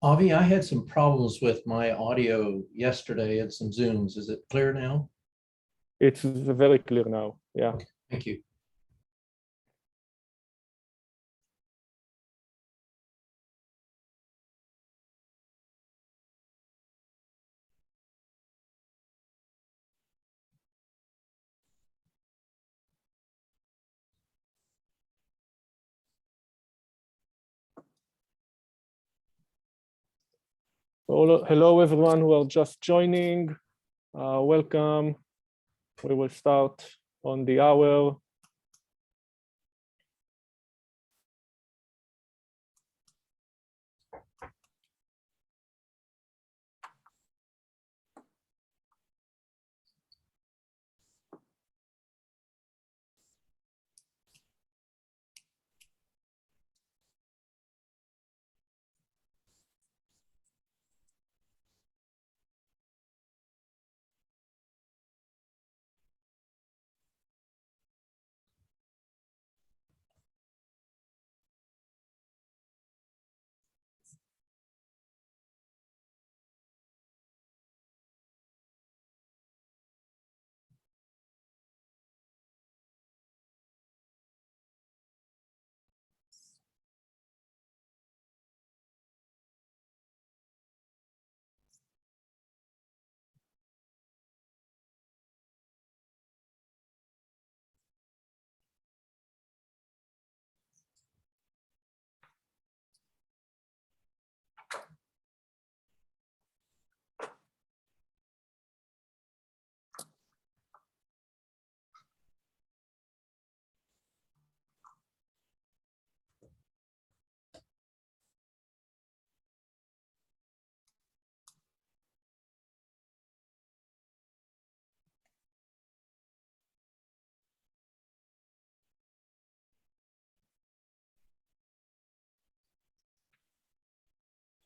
Avi, I had some problems with my audio yesterday and some Zooms. Is it clear now? It's very clear now. Yeah. Okay, thank you. Hello, everyone who are just joining. Welcome. We will start on the hour.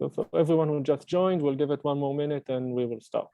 So for everyone who just joined, we'll give it one more minute and we will start.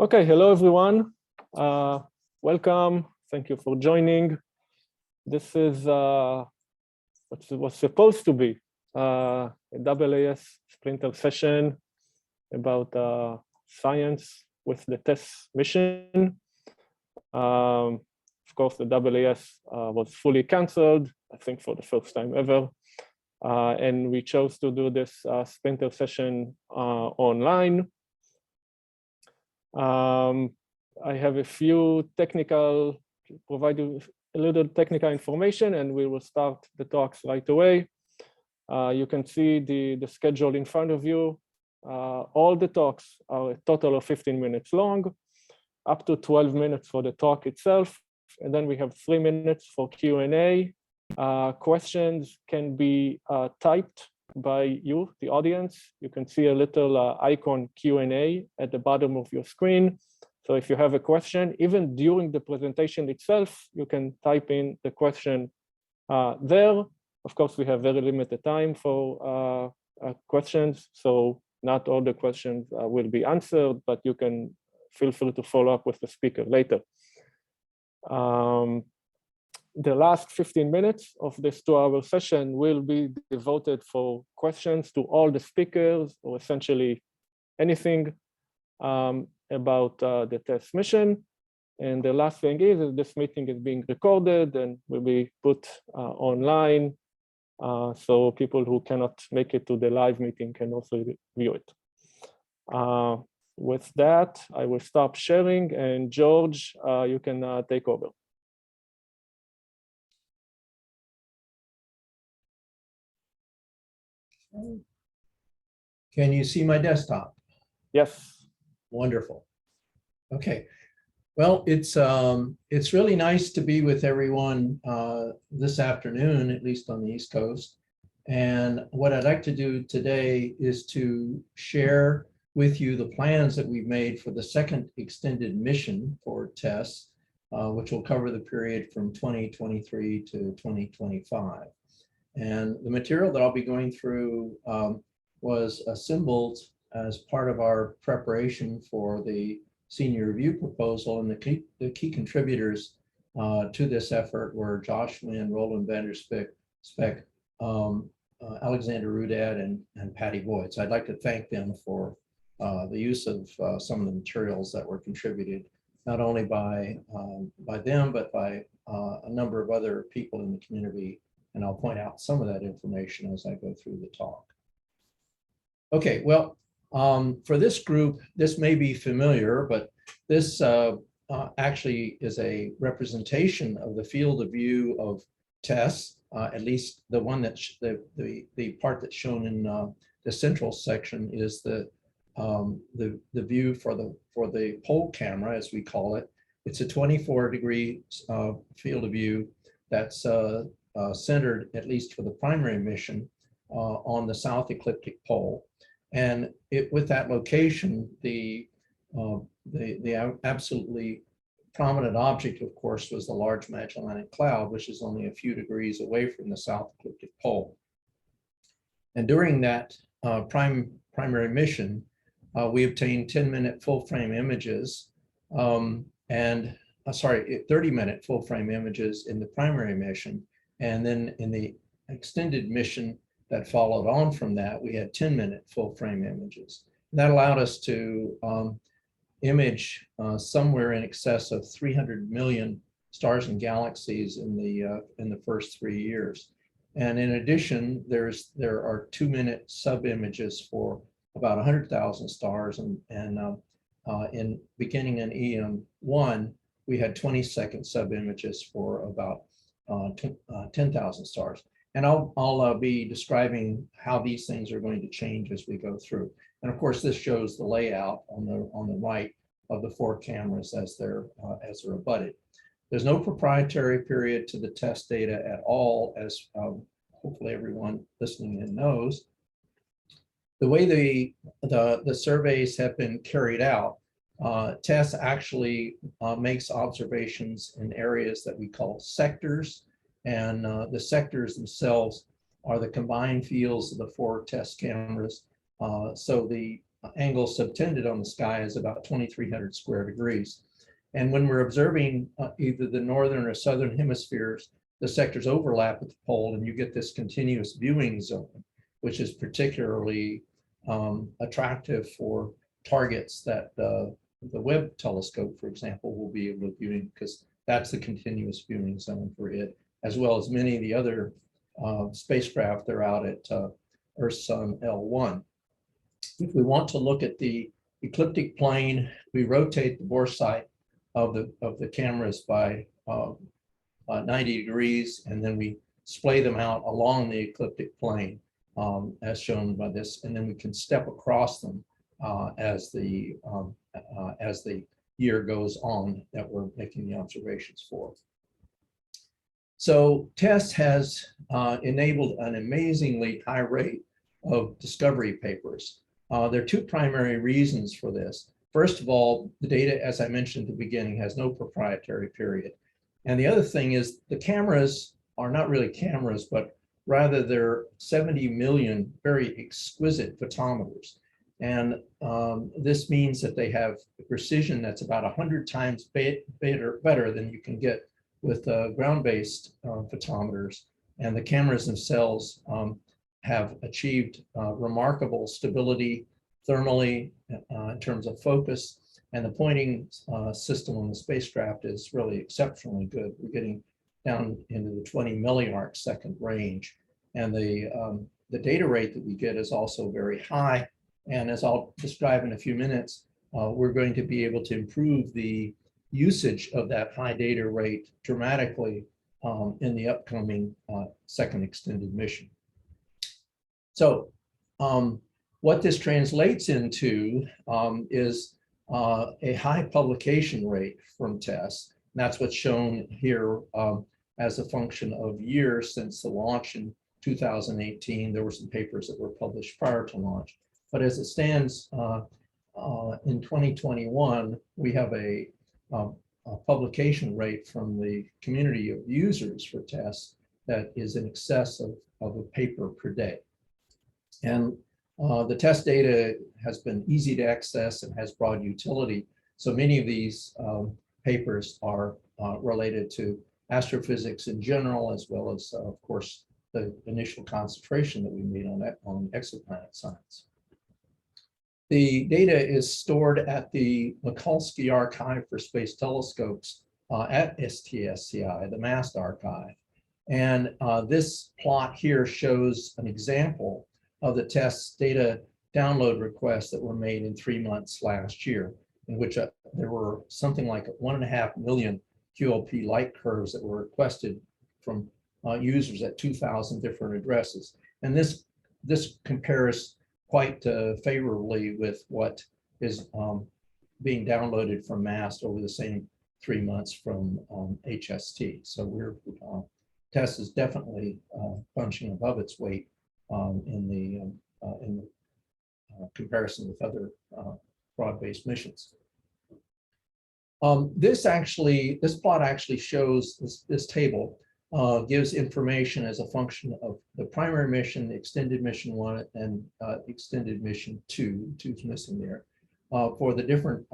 Okay, hello everyone. Welcome. Thank you for joining. This is what was supposed to be a AAS Sprinter session about science with the TESS mission. Of course, the AAS was fully canceled, I think for the first time ever. And we chose to do this Sprinter session online. I have a few provide you a little technical information, and we will start the talks right away. You can see the schedule in front of you. All the talks are a total of 15 minutes long, up to 12 minutes for the talk itself. And then we have 3 minutes for Q&A. Questions can be typed by you, the audience. You can see a little icon Q&A at the bottom of your screen. So if you have a question, even during the presentation itself, you can type in the question there. Of course, we have very limited time for questions, so not all the questions will be answered, but you can feel free to follow up with the speaker later. The last 15 minutes of this 2-hour session will be devoted for questions to all the speakers, or essentially anything about the TESS mission. And the last thing is this meeting is being recorded and will be put online, so people who cannot make it to the live meeting can also view it. With that, I will stop sharing, and George, you can take over. Can you see my desktop? Yes. Wonderful. Okay. Well, it's really nice to be with everyone this afternoon, at least on the East Coast. And what I'd like to do today is to share with you the plans that we've made for the second extended mission for TESS, which will cover the period from 2023 to 2025. And the material that I'll be going through was assembled as part of our preparation for the senior review proposal, and the key contributors to this effort were Josh Wynn, Roland Vanderspek, Alexander Rudad, and Patty Boyd. So I'd like to thank them for the use of some of the materials that were contributed, not only by them, but by a number of other people in the community. And I'll point out some of that information as I go through the talk. Okay, well, for this group, this may be familiar, but this actually is a representation of the field of view of TESS, at least the one that's the part that's shown in the central section is the view for the pole camera, as we call it. It's a 24-degree field of view that's centered, at least for the primary mission, on the south ecliptic pole. And with that location, the absolutely prominent object, of course, was the Large Magellanic Cloud, which is only a few degrees away from the south ecliptic pole. And during that primary mission, we obtained 10-minute full-frame images, 30-minute full-frame images in the primary mission. And then in the extended mission that followed on from that, we had 10-minute full-frame images. And that allowed us to image somewhere in excess of 300 million stars and galaxies in the first 3 years. And in addition, there are 2-minute sub-images for about 100,000 stars, and beginning in EM1, we had 20-second sub-images for about 10,000 stars. And I'll be describing how these things are going to change as we go through. And of course, this shows the layout on the right of the 4 cameras as they're abutted. There's no proprietary period to the TESS data at all, as hopefully everyone listening in knows. The way the surveys have been carried out, TESS actually makes observations in areas that we call sectors. And the sectors themselves are the combined fields of the 4 TESS cameras. So the angle subtended on the sky is about 2,300 square degrees. And when we're observing either the northern or southern hemispheres, the sectors overlap at the pole, and you get this continuous viewing zone, which is particularly attractive for targets that the Webb telescope, for example, will be able to view, because that's the continuous viewing zone for it, as well as many of the other spacecraft that are out at Earth Sun L1. If we want to look at the ecliptic plane, we rotate the bore sight of the cameras by 90 degrees, and then we splay them out along the ecliptic plane, as shown by this, and then we can step across them as the year goes on that we're making the observations for. So TESS has enabled an amazingly high rate of discovery papers. There are 2 primary reasons for this. First of all, the data, as I mentioned at the beginning, has no proprietary period. And the other thing is the cameras are not really cameras, but rather they're 70 million very exquisite photometers. And this means that they have precision that's about 100 times better than you can get with ground-based photometers. And the cameras themselves have achieved remarkable stability thermally in terms of focus. And the pointing system on the spacecraft is really exceptionally good. We're getting down into the 20 milliarc second range. And the data rate that we get is also very high. And as I'll describe in a few minutes, we're going to be able to improve the usage of that high data rate dramatically in the upcoming second extended mission. So What this translates into is a high publication rate from TESS. And that's what's shown here as a function of years since the launch in 2018. There were some papers that were published prior to launch. But as it stands in 2021, we have a publication rate from the community of users for TESS that is in excess of a paper per day. And the TESS data has been easy to access and has broad utility. So many of these papers are related to astrophysics in general, as well as, of course, the initial concentration that we made on exoplanet science. The data is stored at the Mikulski Archive for Space Telescopes at STSCI, the MAST archive. And this plot here shows an example of the TESS data download requests that were made in 3 months last year, in which there were something like 1.5 million QLP light curves that were requested from users at 2,000 different addresses. And this compares quite favorably with what is being downloaded from MAST over the same 3 months from HST. So TESS is definitely punching above its weight in the comparison with other broad-based missions. This plot actually shows this table gives information as a function of the primary mission, extended mission 1, and extended mission 2. 2's missing there, for the different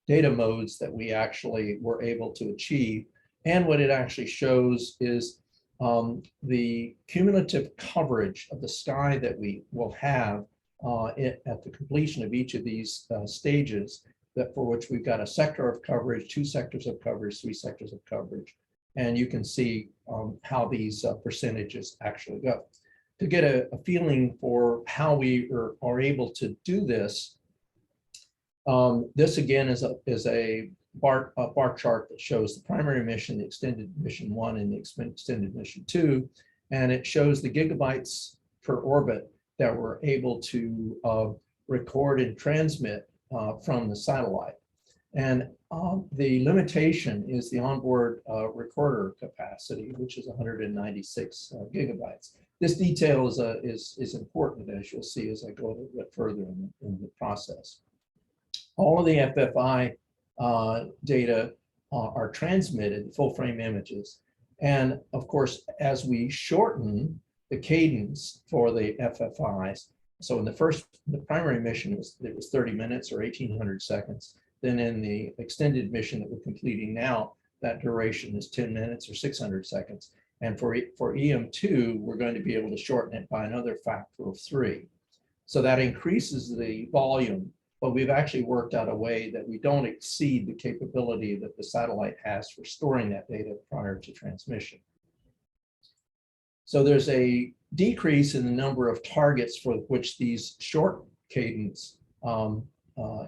data modes that we actually were able to achieve. And what it actually shows is the cumulative coverage of the sky that we will have at the completion of each of these stages, that for which we've got a sector of coverage, 2 sectors of coverage, 3 sectors of coverage. And you can see how these percentages actually go. To get a feeling for how we are able to do this, this again is a bar chart that shows the primary mission, the extended mission 1, and the extended mission 2, and it shows the gigabytes per orbit that we're able to record and transmit from the satellite. And the limitation is the onboard recorder capacity, which is 196 gigabytes. This detail is important, as you'll see as I go a little bit further in the process. All of the FFI data are transmitted, full frame images. And of course, as we shorten the cadence for the FFIs, so in the primary mission, it was 30 minutes or 1,800 seconds. Then in the extended mission that we're completing now, that duration is 10 minutes or 600 seconds. And for EM2, we're going to be able to shorten it by another factor of 3. So that increases the volume, but we've actually worked out a way that we don't exceed the capability that the satellite has for storing that data prior to transmission. So there's a decrease in the number of targets for which these short cadence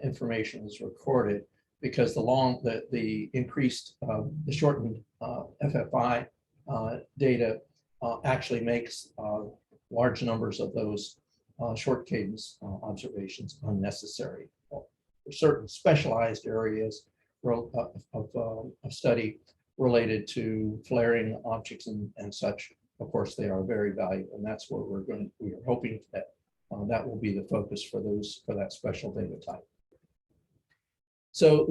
information is recorded, because the increased, the shortened FFI data actually makes large numbers of those short cadence observations unnecessary. For certain specialized areas of study related to flaring objects and such, of course, they are very valuable, and that's where we are hoping that that will be the focus for that special data type. So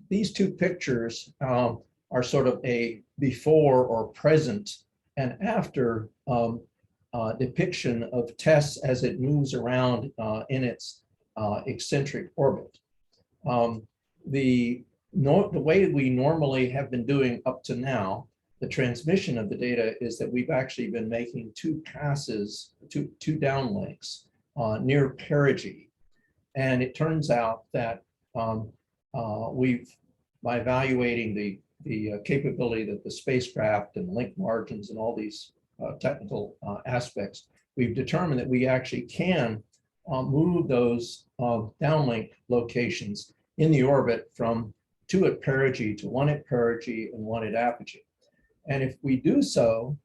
these 2 pictures are sort of a before or present and after depiction of TESS as it moves around in its eccentric orbit. The way we normally have been doing up to now, the transmission of the data, is that we've actually been making 2 passes, two downlinks near perigee. And it turns out that by evaluating the capability that the spacecraft and link margins and all these technical aspects, we've determined that we actually can move those downlink locations in the orbit from 2 at perigee to 1 at perigee and 1 at apogee. And if we do so,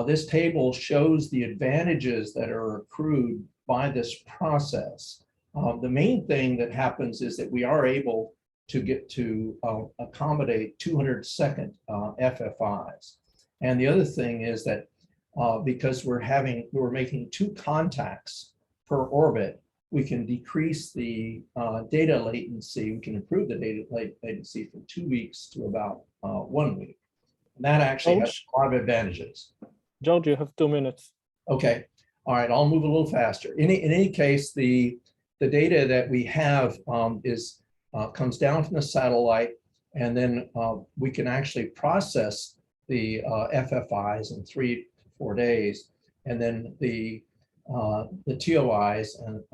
this table shows the advantages that are accrued by this process. The main thing that happens is that we are able to get to accommodate 200-second FFIs. And the other thing is that because we're making 2 contacts per orbit, we can decrease the data latency. We can improve the data latency from 2 weeks to about 1 week. And that actually has a lot of advantages. George, you have 2 minutes. Okay. All right. I'll move a little faster. In any case, the data that we have comes down from the satellite, and then we can actually process the FFIs in 3 to 4 days, and then the TOIs and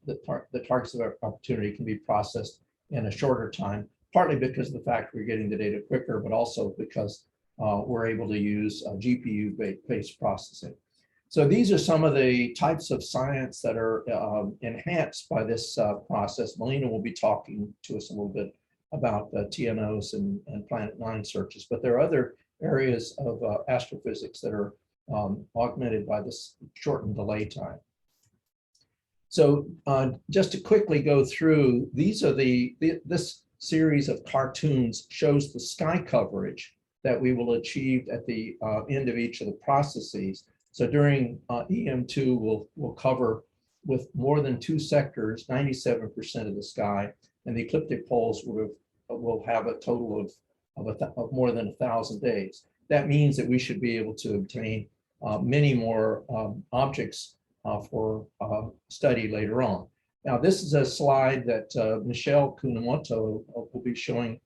the targets of opportunity can be processed in a shorter time, partly because of the fact we're getting the data quicker, but also because we're able to use GPU-based processing. So these are some of the types of science that are enhanced by this process. Malena will be talking to us a little bit about the TNOs and Planet 9 searches, but there are other areas of astrophysics that are augmented by this shortened delay time. So just to quickly go through, these are this series of cartoons shows the sky coverage that we will achieve at the end of each of the processes. So during EM2, we'll cover with more than 2 sectors, 97% of the sky, and the ecliptic poles will have a total of more than 1,000 days. That means that we should be able to obtain many more objects for study later on. Now, this is a slide that Michelle Kunimoto will be showing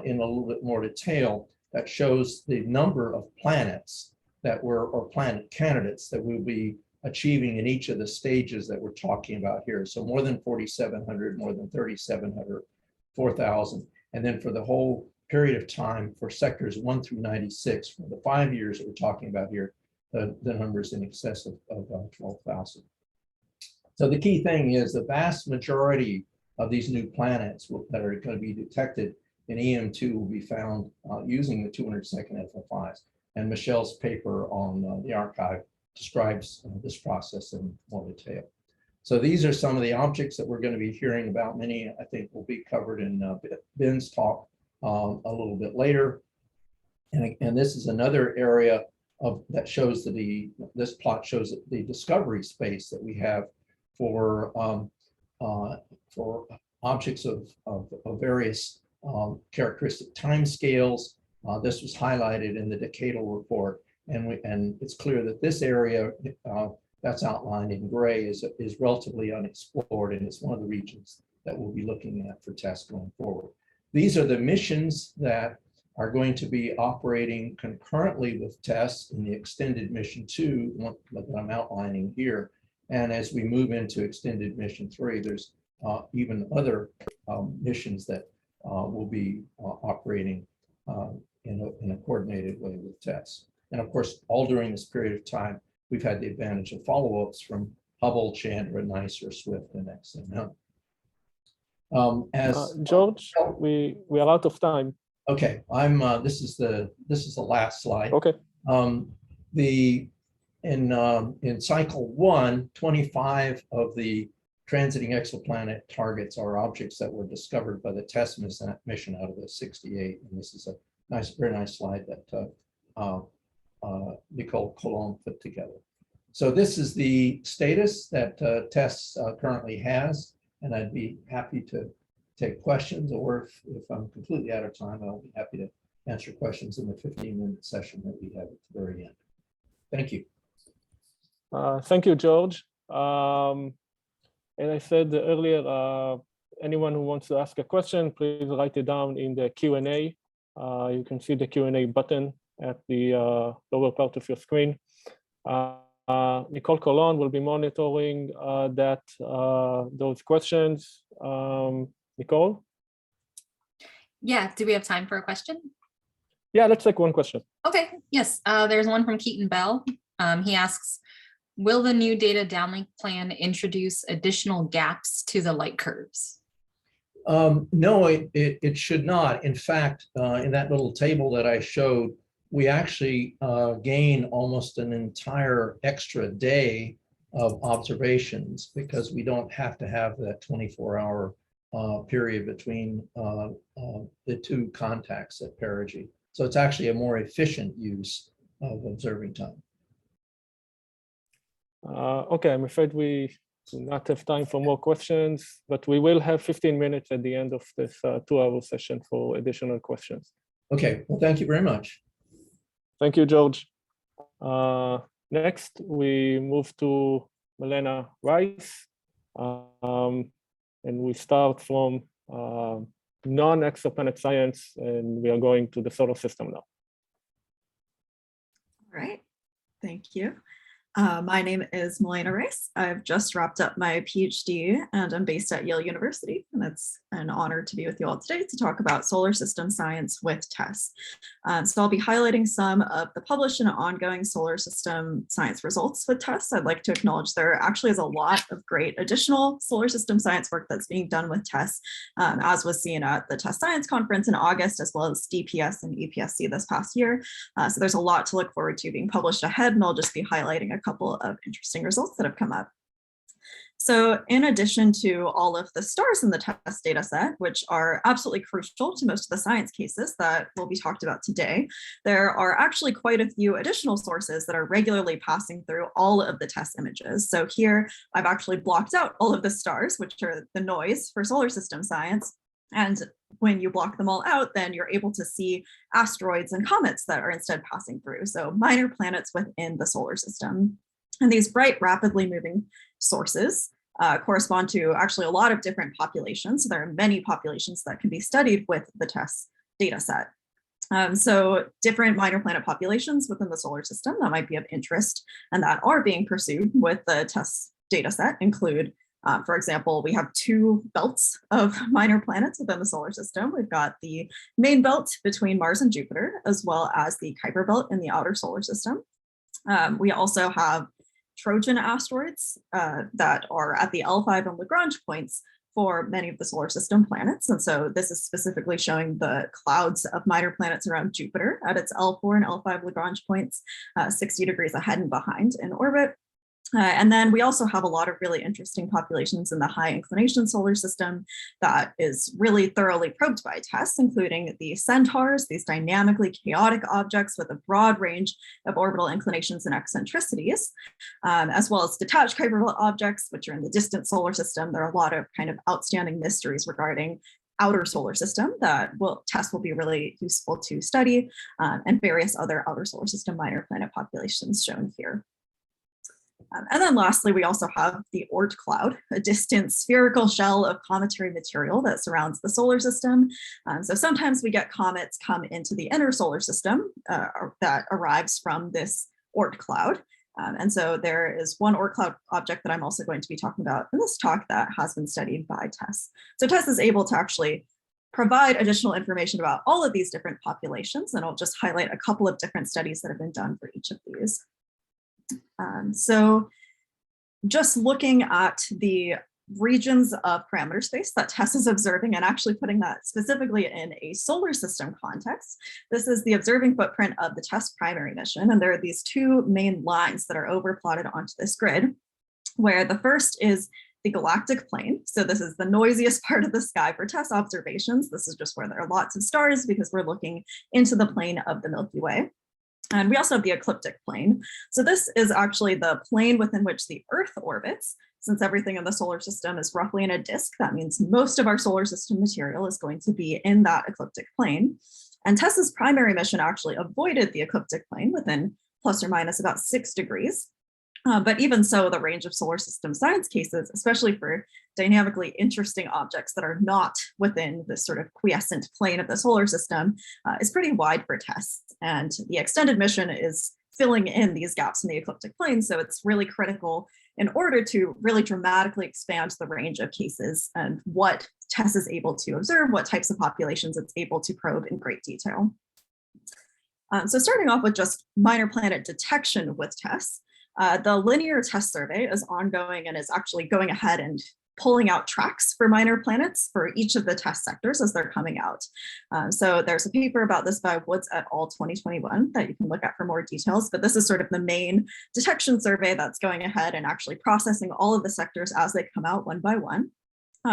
in a little bit more detail that shows the number of planets or planet candidates that we'll be achieving in each of the stages that we're talking about here. So more than 4,700, more than 3,700, 4,000. And then for the whole period of time for sectors 1 through 96, for the 5 years that we're talking about here, the numbers in excess of 12,000. So the key thing is the vast majority of these new planets that are going to be detected in EM2 will be found using the 200-second FFIs. And Michelle's paper on the archive describes this process in more detail. So these are some of the objects that we're going to be hearing about. Many, I think, will be covered in Ben's talk a little bit later. And this is another area that shows this plot shows the discovery space that we have for objects of various characteristic timescales. This was highlighted in the decadal report, and it's clear that this area that's outlined in gray is relatively unexplored, and it's one of the regions that we'll be looking at for TESS going forward. These are the missions that are going to be operating concurrently with TESS in the extended mission 2, that I'm outlining here. And as we move into extended mission 3, there's even other missions that will be operating in a coordinated way with TESS. And of course, all during this period of time, we've had the advantage of follow-ups from Hubble, Chandra, NICER, SWIFT, and XMM. George, we are out of time. Okay, this is the last slide. Okay. In cycle 1, 25 of the transiting exoplanet targets are objects that were discovered by the TESS mission out of the 68. And this is a very nice slide that Nicole Colon put together. So this is the status that TESS currently has, and I'd be happy to take questions, or if I'm completely out of time, I'll be happy to answer questions in the 15-minute session that we have at the very end. Thank you. Thank you, George. As I said earlier, anyone who wants to ask a question, please write it down in the Q&A. You can see the Q&A button at the lower part of your screen. Nicole Colon will be monitoring those questions. Nicole? Yeah, do we have time for a question? Yeah, let's take one question. Okay, yes, there's one from Keaton Bell. He asks, will the new data downlink plan introduce additional gaps to the light curves? No, it should not. In fact, in that little table that I showed, we actually gain almost an entire extra day of observations because we don't have to have that 24-hour period between the two contacts at perigee. So it's actually a more efficient use of observing time. Okay, I'm afraid we do not have time for more questions, but we will have 15 minutes at the end of this 2-hour session for additional questions. Okay, well, thank you very much. Thank you, George. Next, we move to Malena Rice, and we start from non-exoplanet science, and we are going to the solar system now. All right, thank you. My name is Malena Rice. I've just wrapped up my PhD and I'm based at Yale University. And it's an honor to be with you all today to talk about solar system science with TESS. So I'll be highlighting some of the published and ongoing solar system science results with TESS. I'd like to acknowledge there actually is a lot of great additional solar system science work that's being done with TESS, as was seen at the TESS Science Conference in August, as well as DPS and EPSC this past year. So there's a lot to look forward to being published ahead, and I'll just be highlighting a couple of interesting results that have come up. So in addition to all of the stars in the TESS data set, which are absolutely crucial to most of the science cases that will be talked about today, there are actually quite a few additional sources that are regularly passing through all of the TESS images. So here I've actually blocked out all of the stars, which are the noise for solar system science. And when you block them all out, then you're able to see asteroids and comets that are instead passing through. So minor planets within the solar system. And these bright, rapidly moving sources correspond to actually a lot of different populations. So there are many populations that can be studied with the TESS data set. So different minor planet populations within the solar system that might be of interest and that are being pursued with the TESS data set include, for example, we have 2 belts of minor planets within the solar system. We've got the main belt between Mars and Jupiter, as well as the Kuiper belt in the outer solar system. We also have Trojan asteroids that are at the L5 and Lagrange points for many of the solar system planets. And so this is specifically showing the clouds of minor planets around Jupiter at its L4 and L5 Lagrange points, 60 degrees ahead and behind in orbit. And then we also have a lot of really interesting populations in the high inclination solar system that is really thoroughly probed by TESS, including the centaurs, these dynamically chaotic objects with a broad range of orbital inclinations and eccentricities, as well as detached Kuiper belt objects, which are in the distant solar system. There are a lot of kind of outstanding mysteries regarding outer solar system that TESS will be really useful to study, and various other outer solar system minor planet populations shown here. And then lastly, we also have the Oort cloud, a distant spherical shell of cometary material that surrounds the solar system. So sometimes we get comets come into the inner solar system that arrives from this Oort cloud. And so there is one Oort cloud object that I'm also going to be talking about in this talk that has been studied by TESS. So TESS is able to actually provide additional information about all of these different populations, and I'll just highlight a couple of different studies that have been done for each of these. So just looking at the regions of parameter space that TESS is observing and actually putting that specifically in a solar system context, this is the observing footprint of the TESS primary mission. And there are these 2 main lines that are overplotted onto this grid, where the first is the galactic plane. So this is the noisiest part of the sky for TESS observations. This is just where there are lots of stars because we're looking into the plane of the Milky Way. And we also have the ecliptic plane. So this is actually the plane within which the Earth orbits. Since everything in the solar system is roughly in a disk, that means most of our solar system material is going to be in that ecliptic plane. And TESS's primary mission actually avoided the ecliptic plane within plus or minus about 6 degrees. But even so, the range of solar system science cases, especially for dynamically interesting objects that are not within this sort of quiescent plane of the solar system, is pretty wide for TESS. And the extended mission is filling in these gaps in the ecliptic plane. So it's really critical in order to really dramatically expand the range of cases and what TESS is able to observe, what types of populations it's able to probe in great detail. So starting off with just minor planet detection with TESS, the linear TESS survey is ongoing and is actually going ahead and pulling out tracks for minor planets for each of the TESS sectors as they're coming out. So there's a paper about this by Woods et al. 2021 that you can look at for more details, but this is sort of the main detection survey that's going ahead and actually processing all of the sectors as they come out one by one.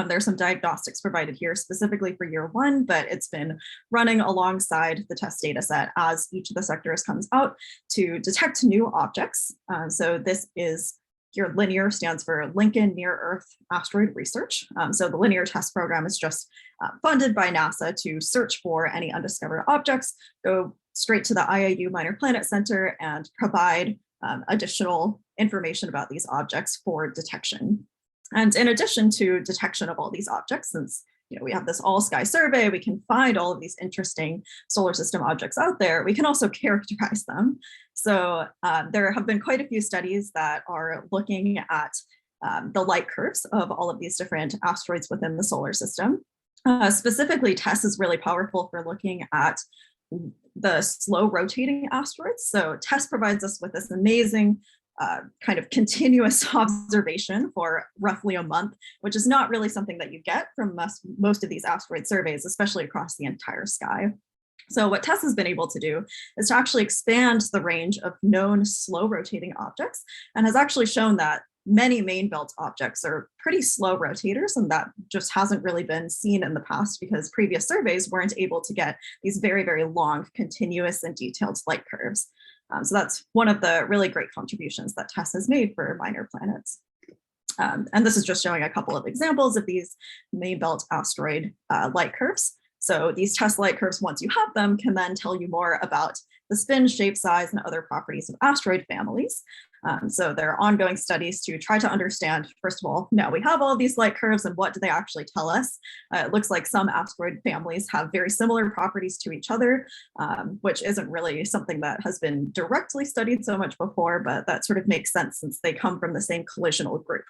There's some diagnostics provided here specifically for year one, but it's been running alongside the TESS data set as each of the sectors comes out to detect new objects. So this is here, linear stands for Lincoln Near Earth Asteroid Research. So the linear TESS program is just funded by NASA to search for any undiscovered objects, go straight to the IAU Minor Planet Center and provide additional information about these objects for detection. And in addition to detection of all these objects, since we have this all sky survey, we can find all of these interesting solar system objects out there. We can also characterize them. So there have been quite a few studies that are looking at the light curves of all of these different asteroids within the solar system. Specifically, TESS is really powerful for looking at the slow rotating asteroids. So TESS provides us with this amazing kind of continuous observation for roughly a month, which is not really something that you get from most of these asteroid surveys, especially across the entire sky. So what TESS has been able to do is to actually expand the range of known slow rotating objects, and has actually shown that many main belt objects are pretty slow rotators, and that just hasn't really been seen in the past because previous surveys weren't able to get these very, very long, continuous and detailed light curves. So that's one of the really great contributions that TESS has made for minor planets. And this is just showing a couple of examples of these main belt asteroid light curves. So these TESS light curves, once you have them, can then tell you more about the spin, shape, size, and other properties of asteroid families. So there are ongoing studies to try to understand, first of all, now we have all these light curves and what do they actually tell us? It looks like some asteroid families have very similar properties to each other, which isn't really something that has been directly studied so much before, but that sort of makes sense since they come from the same collisional group.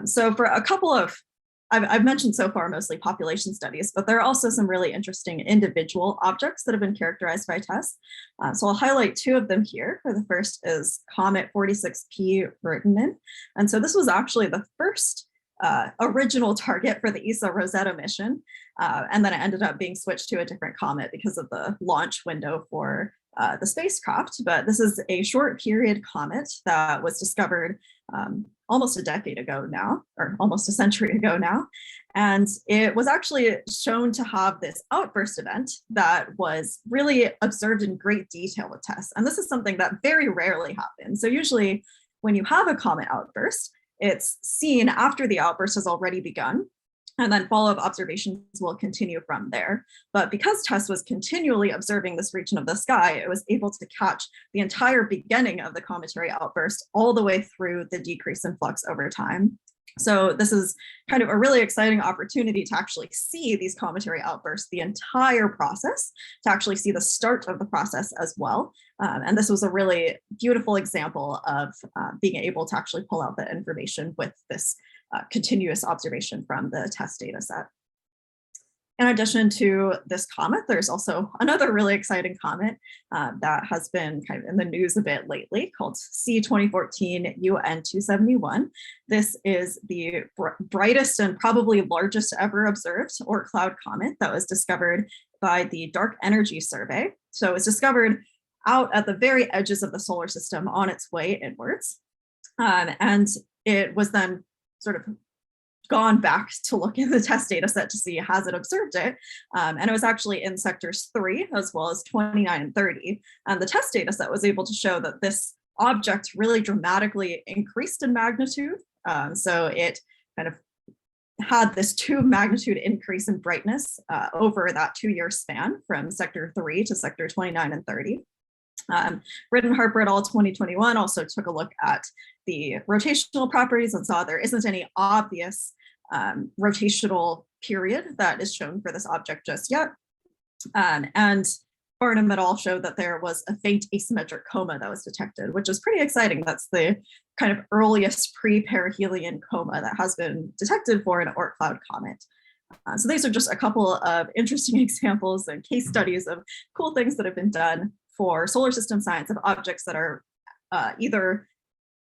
So for a couple of I've mentioned so far mostly population studies, but there are also some really interesting individual objects that have been characterized by TESS. So I'll highlight two of them here. The first is Comet 46P Burton. And so this was actually the first original target for the ESA Rosetta mission. And then it ended up being switched to a different comet because of the launch window for the spacecraft. But this is a short period comet that was discovered almost a decade ago now, or almost a century ago now. And it was actually shown to have this outburst event that was really observed in great detail with TESS. And this is something that very rarely happens. So usually when you have a comet outburst, it's seen after the outburst has already begun, and then follow-up observations will continue from there. But because TESS was continually observing this region of the sky, it was able to catch the entire beginning of the cometary outburst all the way through the decrease in flux over time. So this is kind of a really exciting opportunity to actually see these cometary outbursts, the entire process, to actually see the start of the process as well. And this was a really beautiful example of being able to actually pull out the information with this continuous observation from the TESS data set. In addition to this comet, there's also another really exciting comet that has been kind of in the news a bit lately called C2014 UN271. This is the brightest and probably largest ever observed Oort cloud comet that was discovered by the Dark Energy Survey. So it was discovered out at the very edges of the solar system on its way inwards. And it was then sort of gone back to look in the TESS data set to see has it observed it. And it was actually in sectors 3 as well as 29 and 30. And the TESS data set was able to show that this object really dramatically increased in magnitude. So it kind of had this 2 magnitude increase in brightness over that 2-year span from sector 3 to sector 29 and 30. Britton Harper et al. 2021 also took a look at the rotational properties and saw there isn't any obvious rotational period that is shown for this object just yet. And Barnum et al. Showed that there was a faint asymmetric coma that was detected, which is pretty exciting. That's the kind of earliest pre-perihelion coma that has been detected for an Oort cloud comet. So these are just a couple of interesting examples and case studies of cool things that have been done for solar system science of objects that are either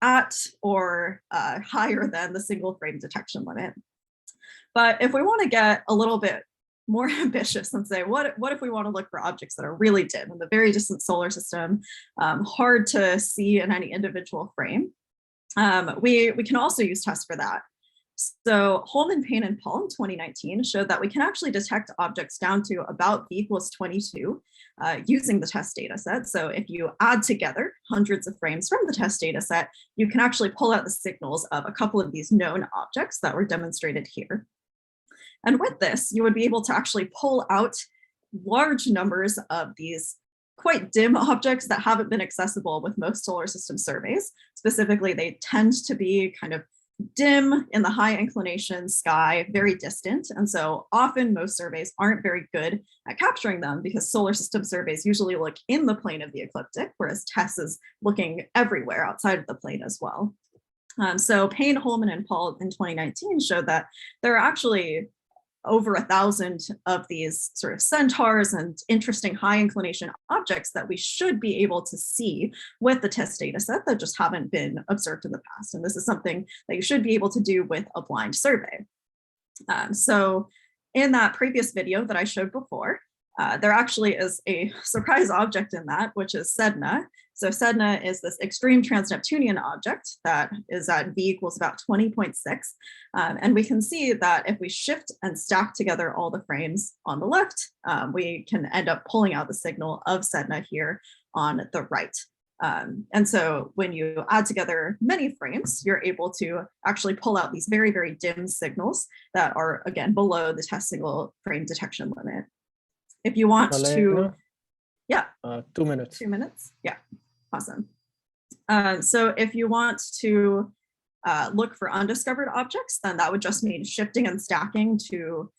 at or higher than the single frame detection limit. But if we want to get a little bit more ambitious and say, what if we want to look for objects that are really dim in the very distant solar system, hard to see in any individual frame, we can also use TESS for that. So Holman, Payne, and Paul in 2019 showed that we can actually detect objects down to about V equals 22 using the TESS data set. So if you add together hundreds of frames from the TESS data set, you can actually pull out the signals of a couple of these known objects that were demonstrated here. And with this, you would be able to actually pull out large numbers of these quite dim objects that haven't been accessible with most solar system surveys. Specifically, they tend to be kind of dim in the high inclination sky, very distant. And so often most surveys aren't very good at capturing them because solar system surveys usually look in the plane of the ecliptic, whereas TESS is looking everywhere outside of the plane as well. So Payne, Holman, and Paul in 2019 showed that there are actually over 1,000 of these sort of centaurs and interesting high inclination objects that we should be able to see with the TESS data set that just haven't been observed in the past. And this is something that you should be able to do with a blind survey. So in that previous video that I showed before, there actually is a surprise object in that, which is Sedna. So Sedna is this extreme trans-Neptunian object that is at V equals about 20.6. And we can see that if we shift and stack together all the frames on the left, we can end up pulling out the signal of Sedna here on the right. And so when you add together many frames, you're able to actually pull out these very, very dim signals that are, again, below the TESS single frame detection limit. If you want Malena, to, yeah. 2 minutes. 2 minutes, yeah, awesome. So if you want to look for undiscovered objects, then that would just mean shifting and stacking to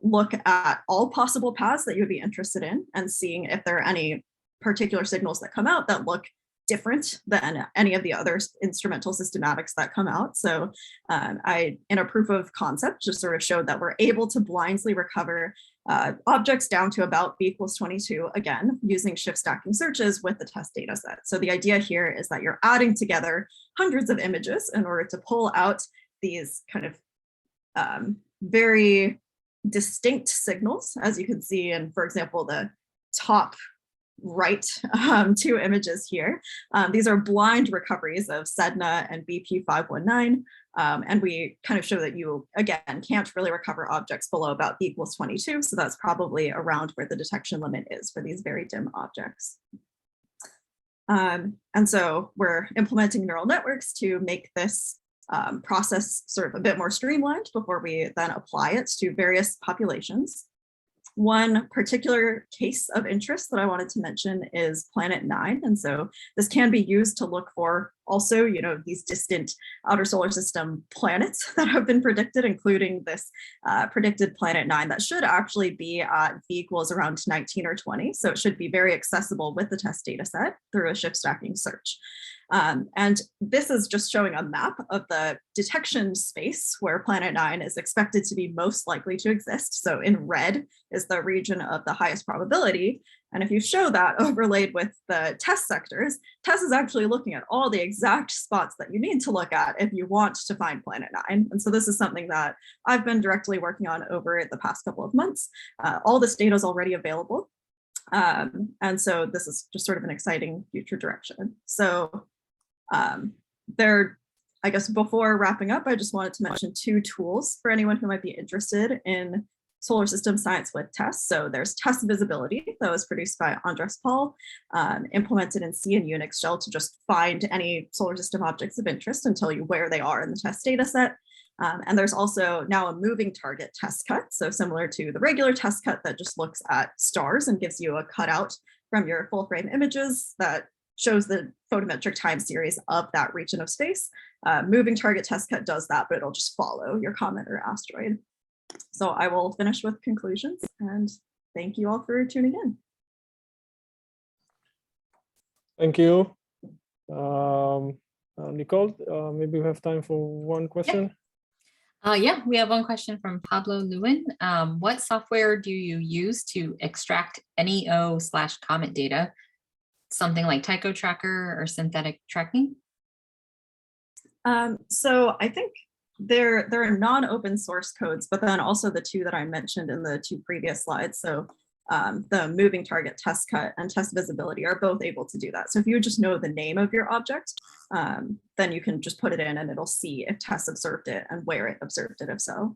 look at all possible paths that you would be interested in and seeing if there are any particular signals that come out that look different than any of the other instrumental systematics that come out. So in a proof of concept, just sort of showed that we're able to blindly recover objects down to about V equals 22, again, using shift stacking searches with the TESS data set. So the idea here is that you're adding together hundreds of images in order to pull out these kind of very distinct signals, as you can see in, for example, the top right 2 images here. These are blind recoveries of Sedna and BP519. And we kind of show that you, again, can't really recover objects below about V equals 22. So that's probably around where the detection limit is for these very dim objects. And so we're implementing neural networks to make this process sort of a bit more streamlined before we then apply it to various populations. One particular case of interest that I wanted to mention is Planet 9. And so this can be used to look for also, these distant outer solar system planets that have been predicted, including this predicted Planet 9 that should actually be at V equals around 19 or 20. So it should be very accessible with the TESS data set through a shift stacking search. And this is just showing a map of the detection space where Planet 9 is expected to be most likely to exist. So in red is the region of the highest probability. And if you show that overlaid with the TESS sectors, TESS is actually looking at all the exact spots that you need to look at if you want to find Planet 9. And so this is something that I've been directly working on over the past couple of months. All this data is already available. And so this is just sort of an exciting future direction. So I guess before wrapping up, I just wanted to mention 2 tools for anyone who might be interested in solar system science with TESS. So there's TESS Visibility that was produced by Andres Paul, implemented in C and Unix shell to just find any solar system objects of interest and tell you where they are in the TESS data set. And there's also now a moving target test cut. So similar to the regular test cut that just looks at stars and gives you a cutout from your full frame images that shows the photometric time series of that region of space. Moving target test cut does that, but it'll just follow your comet or asteroid. So I will finish with conclusions and thank you all for tuning in. Thank you. Nicole, maybe we have time for one question. Yeah, we have one question from Pablo Lewin. What software do you use to extract NEO/comet data? Something like Tycho Tracker or synthetic tracking? So I think there are non-open source codes, but then also the two that I mentioned in the two previous slides. So the moving target test cut and test visibility are both able to do that. So if you just know the name of your object, then you can just put it in and it'll see if TESS observed it and where it observed it, if so.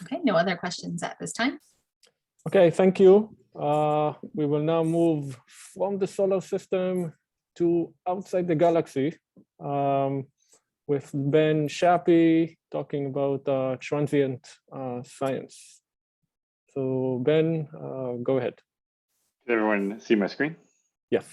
Okay, no other questions at this time. Okay, thank you. We will now move from the solar system to outside the galaxy with Ben Shappee talking about transient science. So Ben, go ahead. Can everyone see my screen? Yes.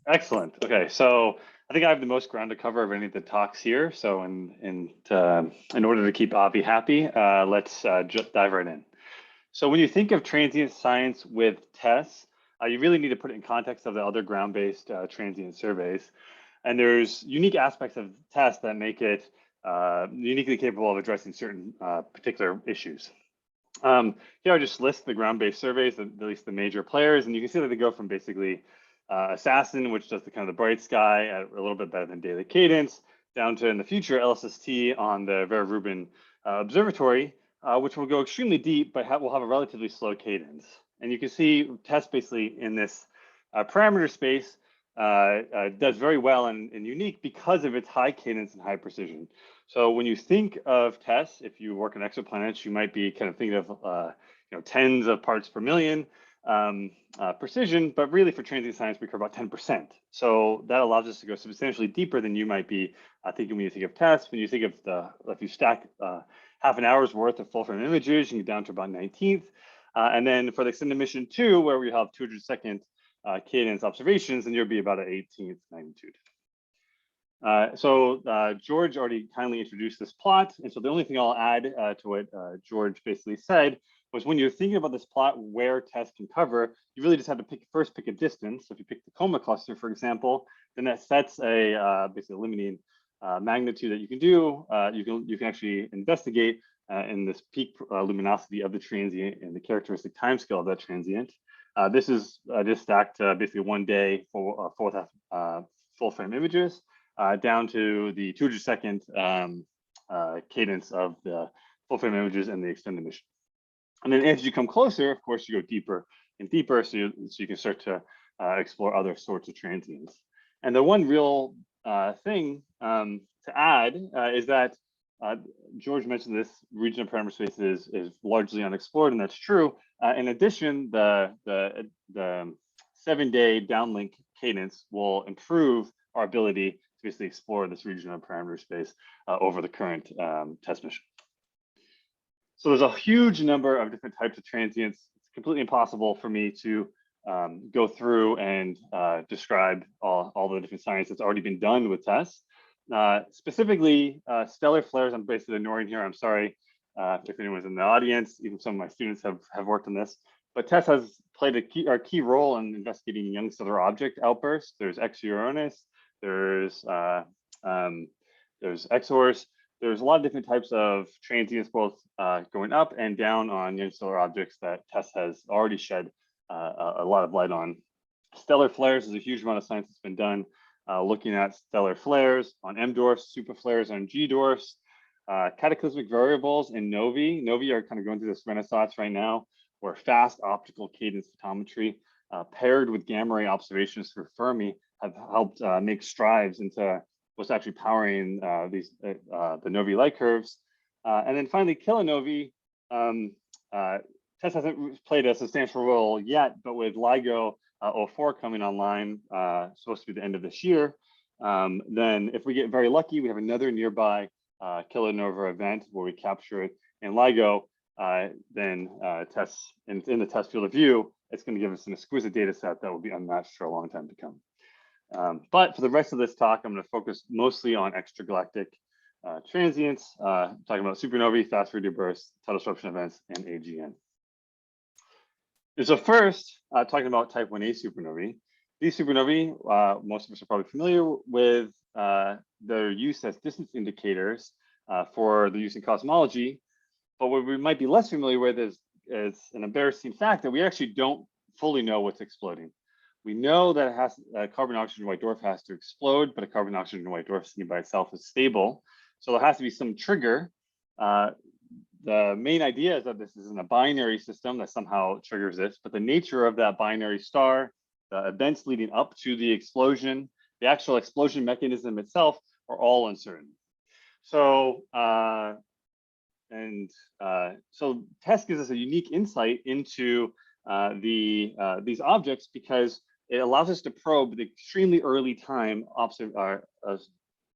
Excellent. Okay, so I think I have the most ground to cover of any of the talks here. So in order to keep Avi happy, let's just dive right in. So when you think of transient science with TESS, you really need to put it in context of the other ground-based transient surveys. And there's unique aspects of TESS that make it uniquely capable of addressing certain particular issues. Here I just list the ground-based surveys, at least the major players, and you can see that they go from basically Assassin, which does the kind of the bright sky at a little bit better than daily cadence, down to in the future LSST on the Vera Rubin Observatory, which will go extremely deep, but will have a relatively slow cadence. And you can see TESS basically in this parameter space does very well and unique because of its high cadence and high precision. So when you think of TESS, if you work on exoplanets, you might be kind of thinking of tens of parts per million precision, but really for transient science, we care about 10%. So that allows us to go substantially deeper than you might be thinking when you think of TESS. When you think of if you stack half an hour's worth of full frame images, you get down to about 19th. And then for the extended mission 2, where we have 200-second cadence observations, then you'll be about an 18th magnitude. George already kindly introduced this plot. And so the only thing I'll add to what George basically said was when you're thinking about this plot where TESS can cover, you really just have to first pick a distance. So if you pick the Coma cluster, for example, then that sets a basically a limiting magnitude that you can do. You can actually investigate in this peak luminosity of the transient and the characteristic timescale of that transient. This is just stacked basically 1 day for full frame images down to the 200-second cadence of the full frame images and the extended mission. And then as you come closer, of course, you go deeper and deeper, so you can start to explore other sorts of transients. And the one real thing to add is that George mentioned this region of parameter space is largely unexplored, and that's true. In addition, the 7-day downlink cadence will improve our ability to basically explore this region of parameter space over the current TESS mission. So there's a huge number of different types of transients. It's completely impossible for me to go through and describe all the different science that's already been done with TESS. Specifically, stellar flares, I'm basically ignoring here. I'm sorry if anyone's in the audience, even some of my students have worked on this, but TESS has played a key role in investigating young stellar object outbursts. There's Exuranus, there's XORs. There's a lot of different types of transients, both going up and down on young stellar objects that TESS has already shed a lot of light on. Stellar flares is a huge amount of science that's been done looking at stellar flares on M dwarfs, super flares on G dwarfs, cataclysmic variables in novae. Novae are kind of going through this renaissance right now, where fast optical cadence photometry paired with gamma ray observations through Fermi have helped make strides into what's actually powering the novae light curves. And then finally, kilonovae. TESS hasn't played a substantial role yet, but with LIGO 04 coming online, supposed to be the end of this year, then if we get very lucky, we have another nearby kilonova event where we capture it in LIGO, then TESS in the TESS field of view, it's going to give us an exquisite data set that will be unmatched for a long time to come. But for the rest of this talk, I'm going to focus mostly on extragalactic transients, talking about supernovae, fast radio bursts, tidal disruption events, and AGN. And so first, talking about type 1a supernovae. These supernovae, most of us are probably familiar with their use as distance indicators for the use in cosmology. But what we might be less familiar with is an embarrassing fact that we actually don't fully know what's exploding. We know that it has a carbon-oxygen white dwarf has to explode, but a carbon-oxygen white dwarf seen by itself is stable. So there has to be some trigger. The main idea is that this isn't a binary system that somehow triggers this, but the nature of that binary star, the events leading up to the explosion, the actual explosion mechanism itself are all uncertain. So, so TESS gives us a unique insight into these objects because it allows us to probe the extremely early time parts of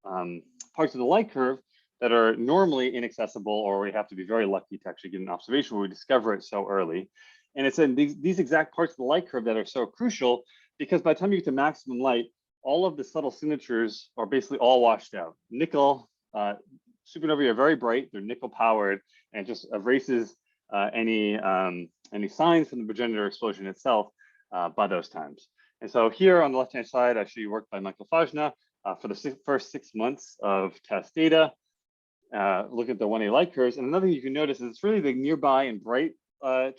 the light curve that are normally inaccessible, or we have to be very lucky to actually get an observation where we discover it so early. And it's in these exact parts of the light curve that are so crucial, because by the time you get to maximum light, all of the subtle signatures are basically all washed out. Nickel, supernovae are very bright, they're nickel powered, and it just erases any signs from the progenitor explosion itself by those times. And so here on the left-hand side, actually worked by Michael Fajna for the first 6 months of TESS data. Look at the 1A light curves. And another thing you can notice is it's really the nearby and bright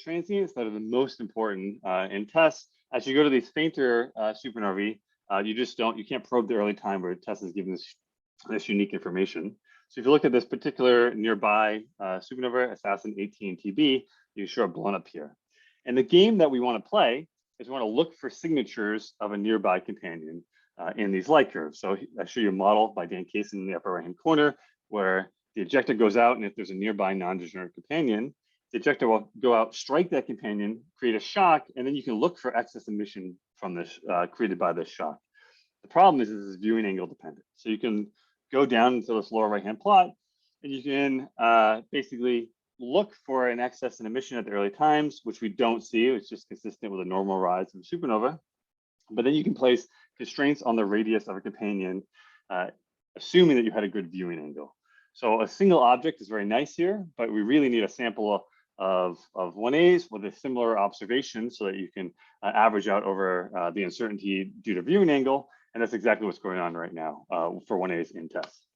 transients that are the most important in TESS. As you go to these fainter supernovae, you can't probe the early time where TESS is giving this unique information. So if you look at this particular nearby supernova, Assassin 18 TB, you show it blown up here. And the game that we want to play is we want to look for signatures of a nearby companion in these light curves. So I show you a model by Dan Kaysen in the upper right-hand corner, where the ejector goes out, and if there's a nearby non-degenerate companion, the ejector will go out, strike that companion, create a shock, and then you can look for excess emission from this created by this shock. The problem is this is viewing angle dependent. So you can go down into this lower right-hand plot, and you can basically look for an excess in emission at the early times, which we don't see. It's just consistent with a normal rise of a supernova. But then you can place constraints on the radius of a companion, assuming that you had a good viewing angle. So a single object is very nice here, but we really need a sample of 1As with a similar observation so that you can average out over the uncertainty due to viewing angle. And that's exactly what's going on right now for 1As in TESS.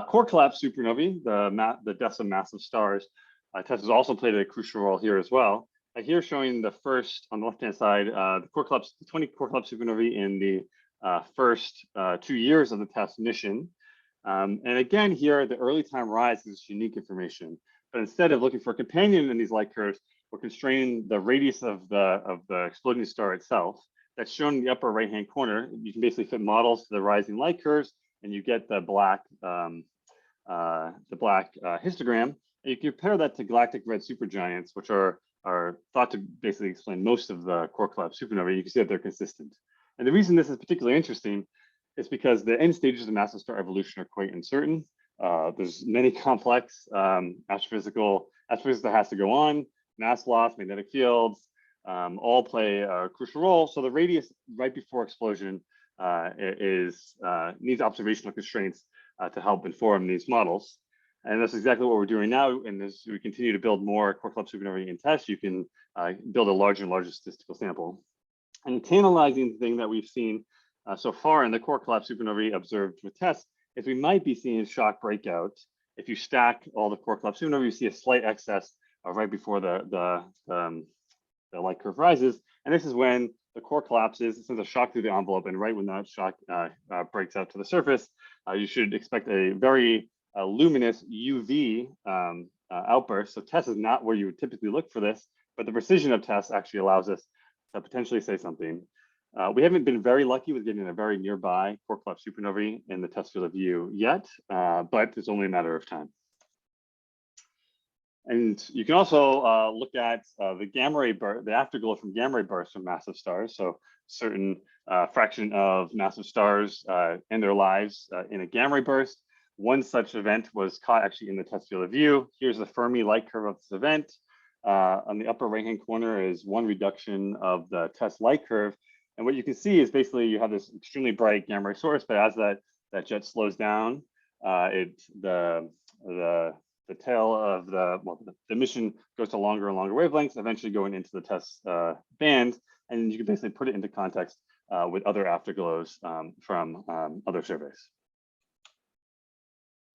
Core collapse supernovae, the deaths of massive stars, TESS has also played a crucial role here as well. Here showing the first, on the left-hand side, the 20 core collapse supernovae in the first 2 years of the TESS mission. And again, here, the early time rise is unique information. But instead of looking for a companion in these light curves, we're constraining the radius of the exploding star itself. That's shown in the upper right-hand corner. You can basically fit models to the rising light curves, and you get the black histogram. And you compare that to galactic red supergiants, which are thought to basically explain most of the core collapse supernovae. You can see that they're consistent. And the reason this is particularly interesting is because the end stages of massive star evolution are quite uncertain. There's many complex astrophysics that has to go on. Mass loss, magnetic fields, all play a crucial role. So the radius right before explosion needs observational constraints to help inform these models. And that's exactly what we're doing now. And as we continue to build more core collapse supernovae in TESS, you can build a larger and larger statistical sample. And tantalizing thing that we've seen so far in the core collapse supernovae observed with TESS is we might be seeing shock breakout. If you stack all the core collapse supernovae, you see a slight excess right before the light curve rises. And this is when the core collapses, it sends a shock through the envelope, and right when that shock breaks out to the surface, you should expect a very luminous UV outburst. So TESS is not where you would typically look for this, but the precision of TESS actually allows us to potentially say something. We haven't been very lucky with getting a very nearby core collapse supernovae in the TESS field of view yet, but it's only a matter of time. And you can also look at the gamma ray burst, the afterglow from gamma ray bursts from massive stars. So certain fraction of massive stars end their lives in a gamma ray burst. One such event was caught actually in the TESS field of view. Here's the Fermi light curve of this event. On the upper right-hand corner is one reduction of the TESS light curve. And what you can see is basically you have this extremely bright gamma ray source, but as that jet slows down, the tail of the emission goes to longer and longer wavelengths, eventually going into the TESS band, and you can basically put it into context with other afterglows from other surveys.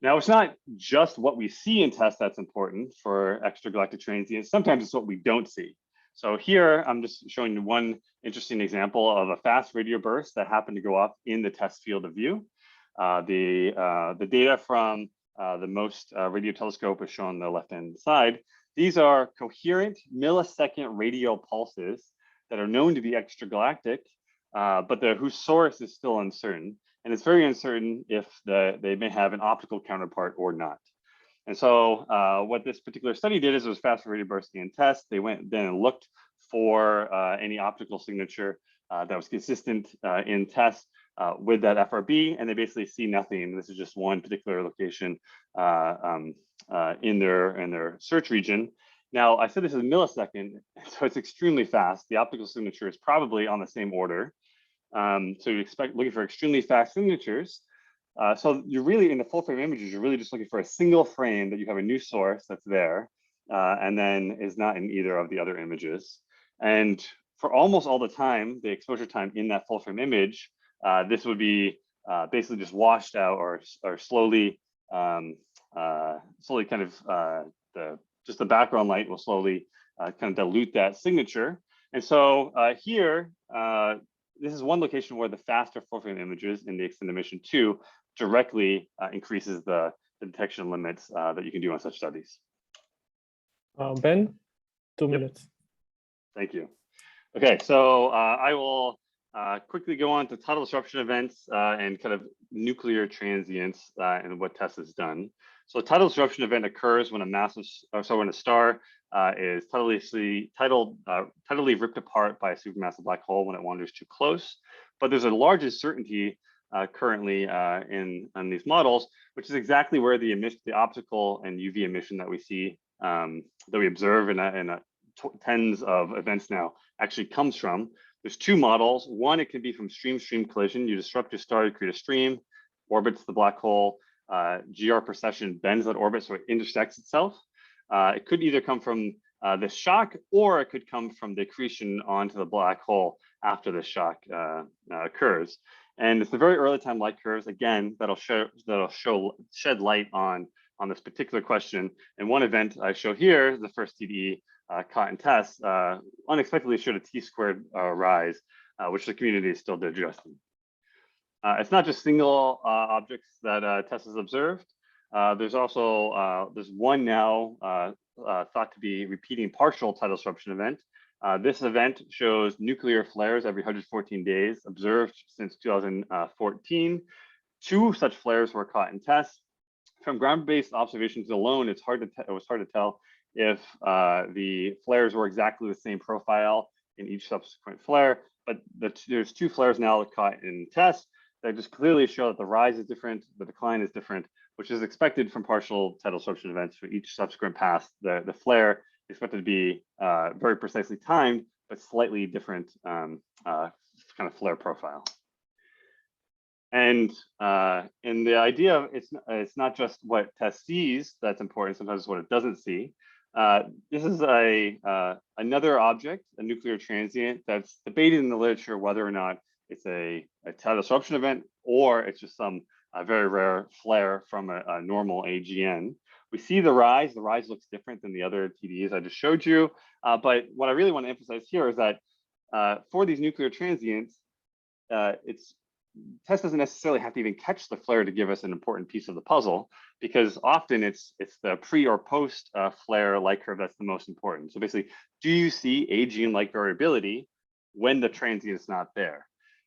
Now, it's not just what we see in TESS that's important for extragalactic transients. Sometimes it's what we don't see. So here, I'm just showing you one interesting example of a fast radio burst that happened to go up in the TESS field of view. The data from the MOST radio telescope is shown on the left-hand side. These are coherent millisecond radio pulses that are known to be extragalactic, but whose source is still uncertain. And it's very uncertain if they may have an optical counterpart or not. And so what this particular study did is it was fast radio bursting in TESS. They went then and looked for any optical signature that was consistent in TESS with that FRB, and they basically see nothing. This is just one particular location in their search region. Now, I said this is a millisecond, so it's extremely fast. The optical signature is probably on the same order. So you expect looking for extremely fast signatures. So you're really in the full frame images, you're really just looking for a single frame that you have a new source that's there and then is not in either of the other images. And for almost all the time, the exposure time in that full frame image, this would be basically just washed out or slowly, slowly kind of just the background light will slowly kind of dilute that signature. And so here, this is one location where the faster full frame images in the extended mission 2 directly increases the detection limits that you can do on such studies. Ben, 2 minutes. Thank you. Okay, so I will quickly go on to tidal disruption events and kind of nuclear transients and what TESS has done. So a tidal disruption event occurs when when a star is tidally ripped apart by a supermassive black hole when it wanders too close. But there's a large uncertainty currently in these models, which is exactly where the optical and UV emission that we see that we observe in tens of events now actually comes from. There's two models. One, it can be from stream-stream collision. You disrupt your star to create a stream, orbits the black hole. GR precession bends that orbit so it intersects itself. It could either come from this shock, or it could come from the accretion onto the black hole after the shock occurs. And it's the very early time light curves, again, that'll shed light on this particular question. And one event I show here, the first TDE caught in TESS, unexpectedly showed a t-squared rise, which the community is still digesting. It's not just single objects that TESS has observed. There's also there's one now thought to be repeating partial tidal disruption event. This event shows nuclear flares every 114 days observed since 2014. 2 such flares were caught in TESS. From ground-based observations alone, it was hard to tell if the flares were exactly the same profile in each subsequent flare. But there's 2 flares now caught in TESS that just clearly show that the rise is different, the decline is different, which is expected from partial tidal disruption events for each subsequent pass. The flare is expected to be very precisely timed, but slightly different kind of flare profile. And the idea of it's not just what TESS sees that's important, sometimes it's what it doesn't see. This is another object, a nuclear transient, that's debated in the literature whether or not it's a tidal disruption event or it's just some very rare flare from a normal AGN. We see the rise looks different than the other TDEs I just showed you. But what I really want to emphasize here is that for these nuclear transients, TESS doesn't necessarily have to even catch the flare to give us an important piece of the puzzle, because often it's the pre or post flare light curve that's the most important. So basically, do you see AGN-like variability when the transient is not there?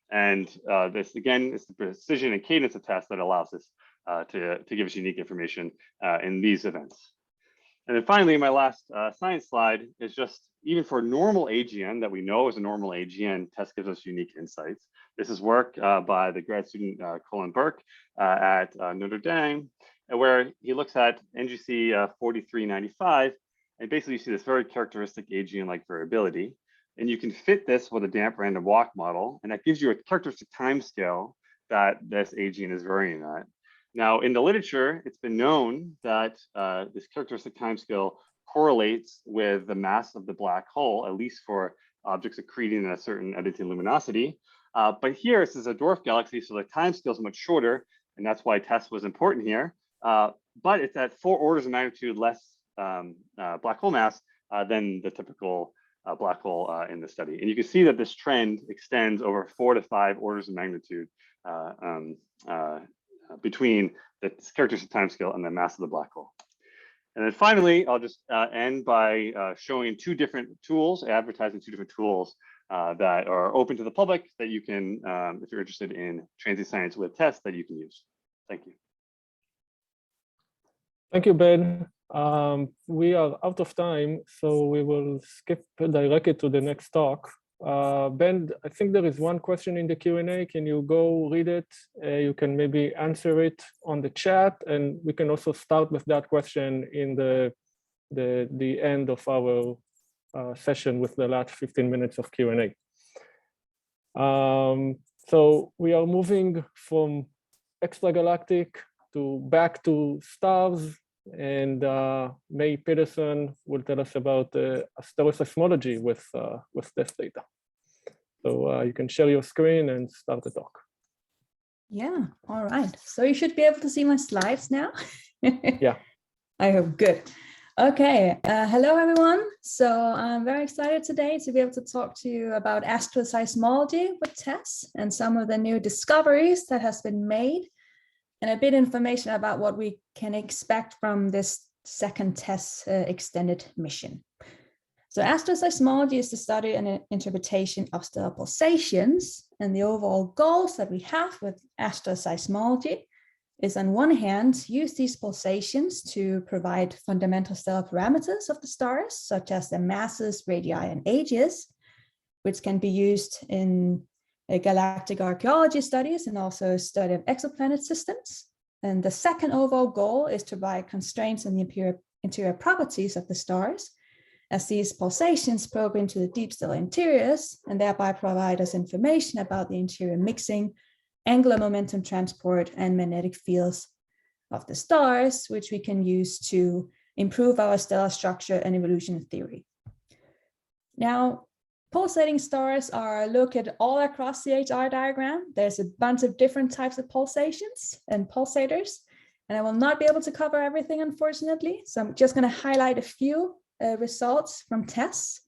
And this, again, is the precision and cadence of TESS that allows us to give us unique information in these events. And then finally, my last science slide is just, even for normal AGN that we know is a normal AGN, TESS gives us unique insights. This is work by the grad student Colin Burke at Notre Dame, where he looks at NGC 4395, and basically you see this very characteristic AGN-like variability. And you can fit this with a damp random walk model, and that gives you a characteristic timescale that this AGN is varying at. Now, in the literature, it's been known that this characteristic timescale correlates with the mass of the black hole, at least for objects accreting at a certain Eddington luminosity. But here, this is a dwarf galaxy, so the timescale is much shorter, and that's why TESS was important here. But it's at 4 orders of magnitude less black hole mass than the typical black hole in the study. And you can see that this trend extends over 4 to 5 orders of magnitude between the characteristic timescale and the mass of the black hole. And then finally, I'll just end by showing 2 different tools, advertising 2 different tools that are open to the public that you can, if you're interested in transient science with TESS, that you can use. Thank you. Thank you, Ben. We are out of time, so we will skip directly to the next talk. Ben, I think there is one question in the Q&A. Can you go read it? You can maybe answer it on the chat, and we can also start with that question in the end of our session with the last 15 minutes of Q&A. So we are moving from extragalactic back to stars, and May Pedersen will tell us about asteroseismology with this data. So you can share your screen and start the talk. Yeah, all right. So you should be able to see my slides now. Yeah. I hope. Good. Okay. Hello, everyone. So I'm very excited today to be able to talk to you about asteroseismology with TESS and some of the new discoveries that has been made, and a bit of information about what we can expect from this second TESS extended mission. So asteroseismology is the study and interpretation of stellar pulsations, and the overall goals that we have with asteroseismology is, on one hand, use these pulsations to provide fundamental stellar parameters of the stars, such as their masses, radii, and ages, which can be used in galactic archaeology studies and also study of exoplanet systems. And the second overall goal is to provide constraints on the interior properties of the stars, as these pulsations probe into the deep stellar interiors and thereby provide us information about the interior mixing, angular momentum transport, and magnetic fields of the stars, which we can use to improve our stellar structure and evolution theory. Now, pulsating stars are located all across the HR diagram. There's a bunch of different types of pulsations and pulsators, and I will not be able to cover everything, unfortunately. So I'm just going to highlight a few results from TESS.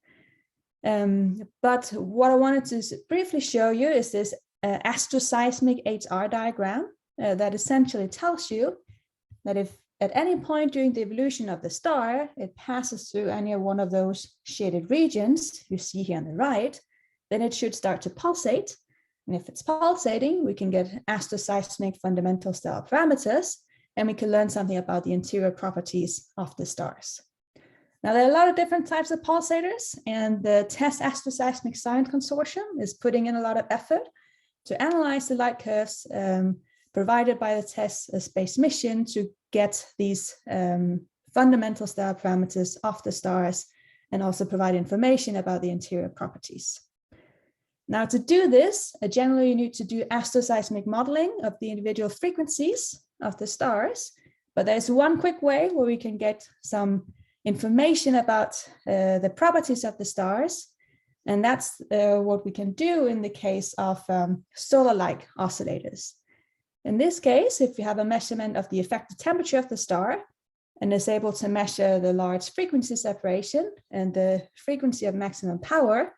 But what I wanted to briefly show you is this astroseismic HR diagram that essentially tells you that if at any point during the evolution of the star, it passes through any one of those shaded regions you see here on the right, then it should start to pulsate. And if it's pulsating, we can get astroseismic fundamental stellar parameters, and we can learn something about the interior properties of the stars. Now, there are a lot of different types of pulsators, and the TESS Astroseismic Science Consortium is putting in a lot of effort to analyze the light curves provided by the TESS space mission to get these fundamental stellar parameters of the stars and also provide information about the interior properties. Now, to do this, generally you need to do astroseismic modeling of the individual frequencies of the stars, but there's one quick way where we can get some information about the properties of the stars, and that's what we can do in the case of solar-like oscillators. In this case, if we have a measurement of the effective temperature of the star and is able to measure the large frequency separation and the frequency of maximum power,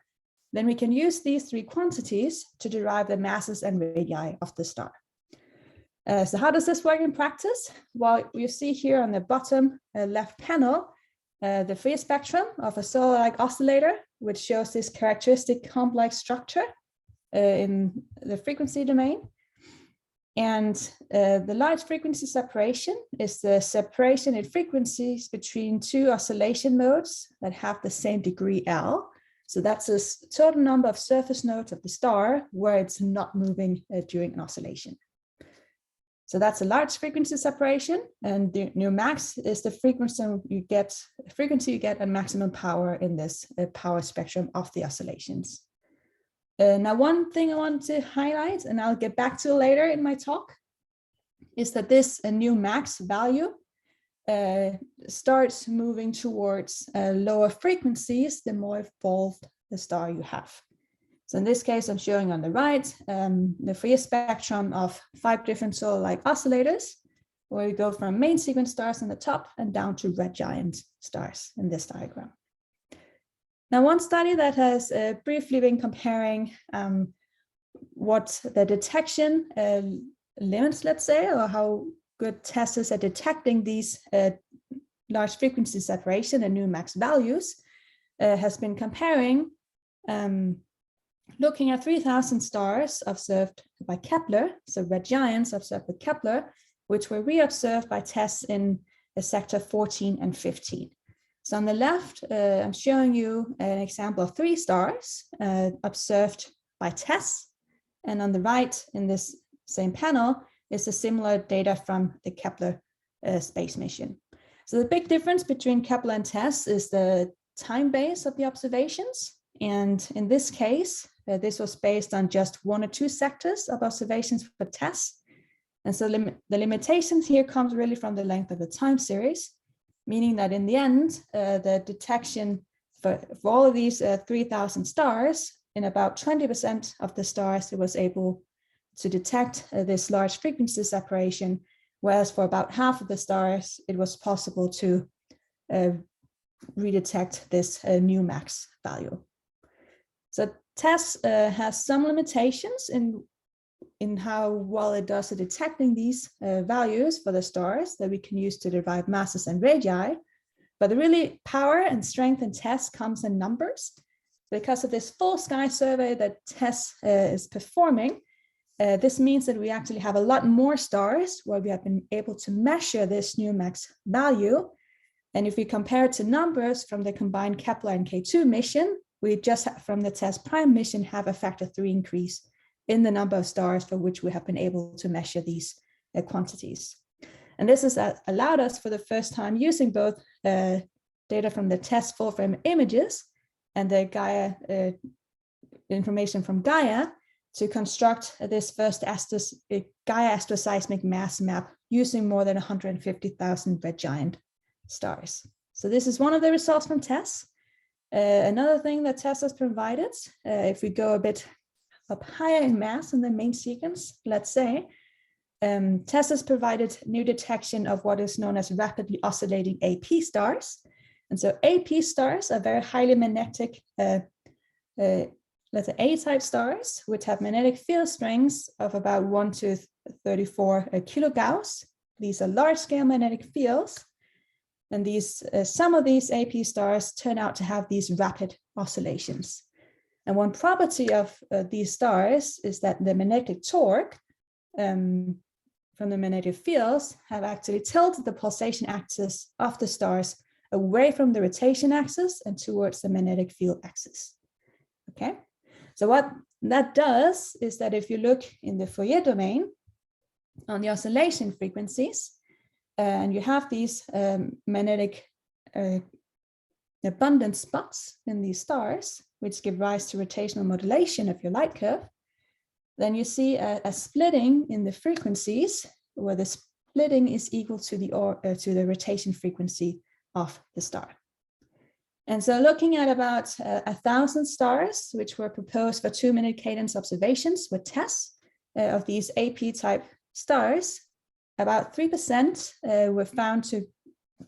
then we can use these 3 quantities to derive the masses and radii of the star. So how does this work in practice? Well, you see here on the bottom left panel, the Fourier spectrum of a solar-like oscillator, which shows this characteristic complex structure in the frequency domain. And the large frequency separation is the separation in frequencies between 2 oscillation modes that have the same degree L. So that's the total number of surface nodes of the star where it's not moving during an oscillation. So that's a large frequency separation, and the nu max is the frequency you get at maximum power in this power spectrum of the oscillations. Now, one thing I want to highlight, and I'll get back to later in my talk, is that this nu max value starts moving towards lower frequencies the more evolved the star you have. So in this case, I'm showing on the right the Fourier spectrum of 5 different solar-like oscillators, where we go from main sequence stars on the top and down to red giant stars in this diagram. Now, one study that has briefly been comparing what the detection limits, let's say, or how good TESS is at detecting these large frequency separation and new max values, has been comparing looking at 3,000 stars observed by Kepler, so red giants observed with Kepler, which were reobserved by TESS in sector 14 and 15. So on the left, I'm showing you an example of 3 stars observed by TESS. And on the right, in this same panel, is the similar data from the Kepler space mission. So the big difference between Kepler and TESS is the time base of the observations. And in this case, this was based on just 1 or 2 sectors of observations for TESS. And so the limitations here comes really from the length of the time series, meaning that in the end, the detection for all of these 3,000 stars, in about 20% of the stars, it was able to detect this large frequency separation, whereas for about half of the stars, it was possible to redetect this new max value. So TESS has some limitations in how well it does at detecting these values for the stars that we can use to derive masses and radii. But the really power and strength in TESS comes in numbers. Because of this full sky survey that TESS is performing, this means that we actually have a lot more stars where we have been able to measure this new max value. And if we compare it to numbers from the combined Kepler and K2 mission, we just from the TESS prime mission have a factor 3 increase in the number of stars for which we have been able to measure these quantities. And this has allowed us for the first time using both data from the TESS full frame images and the Gaia information from Gaia to construct this first Gaia astroseismic mass map using more than 150,000 red giant stars. So this is one of the results from TESS. Another thing that TESS has provided, if we go a bit up higher in mass in the main sequence, let's say, TESS has provided new detection of what is known as rapidly oscillating AP stars. And so AP stars are very highly magnetic, let's say A-type stars, which have magnetic field strengths of about 1 to 34 kilogauss. These are large-scale magnetic fields. And some of these AP stars turn out to have these rapid oscillations. And one property of these stars is that the magnetic torque from the magnetic fields have actually tilted the pulsation axis of the stars away from the rotation axis and towards the magnetic field axis. Okay, so what that does is that if you look in the Fourier domain on the oscillation frequencies, and you have these magnetic abundant spots in these stars, which give rise to rotational modulation of your light curve, then you see a splitting in the frequencies where the splitting is equal to the rotation frequency of the star. And so looking at about 1,000 stars, which were proposed for 2-minute cadence observations with TESS of these AP type stars, about 3% were found to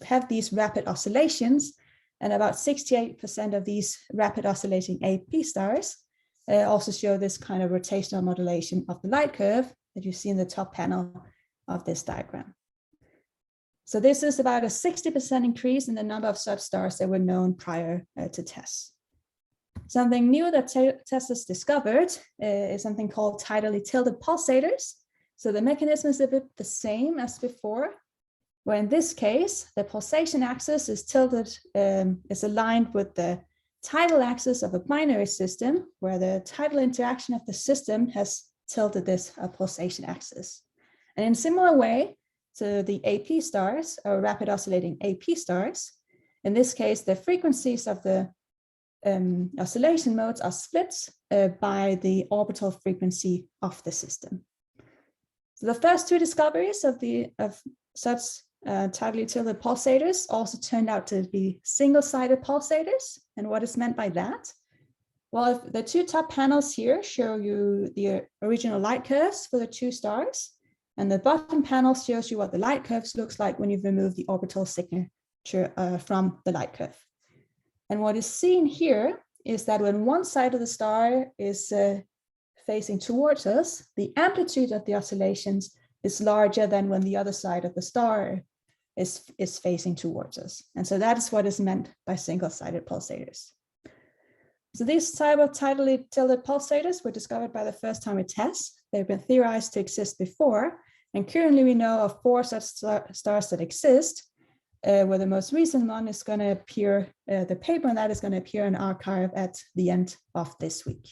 have these rapid oscillations, and about 68% of these rapid oscillating AP stars also show this kind of rotational modulation of the light curve that you see in the top panel of this diagram. So this is about a 60% increase in the number of such stars that were known prior to TESS. Something new that TESS has discovered is something called tidally tilted pulsators. So the mechanism is a bit the same as before, where in this case, the pulsation axis is tilted, is aligned with the tidal axis of a binary system, where the tidal interaction of the system has tilted this pulsation axis. And in a similar way to the AP stars, or rapid oscillating AP stars, in this case, the frequencies of the oscillation modes are split by the orbital frequency of the system. So the first 2 discoveries of such tidally tilted pulsators also turned out to be single-sided pulsators. And what is meant by that? Well, if the 2 top panels here show you the original light curves for the 2 stars, and the bottom panel shows you what the light curves looks like when you've removed the orbital signature from the light curve. And what is seen here is that when one side of the star is facing towards us, the amplitude of the oscillations is larger than when the other side of the star is facing towards us. And so that is what is meant by single-sided pulsators. So these type of tidally tilted pulsators were discovered by the first time with TESS. They've been theorized to exist before, and currently we know of 4 such stars that exist, where the most recent one is going to appear, the paper on that is going to appear in arXiv at the end of this week.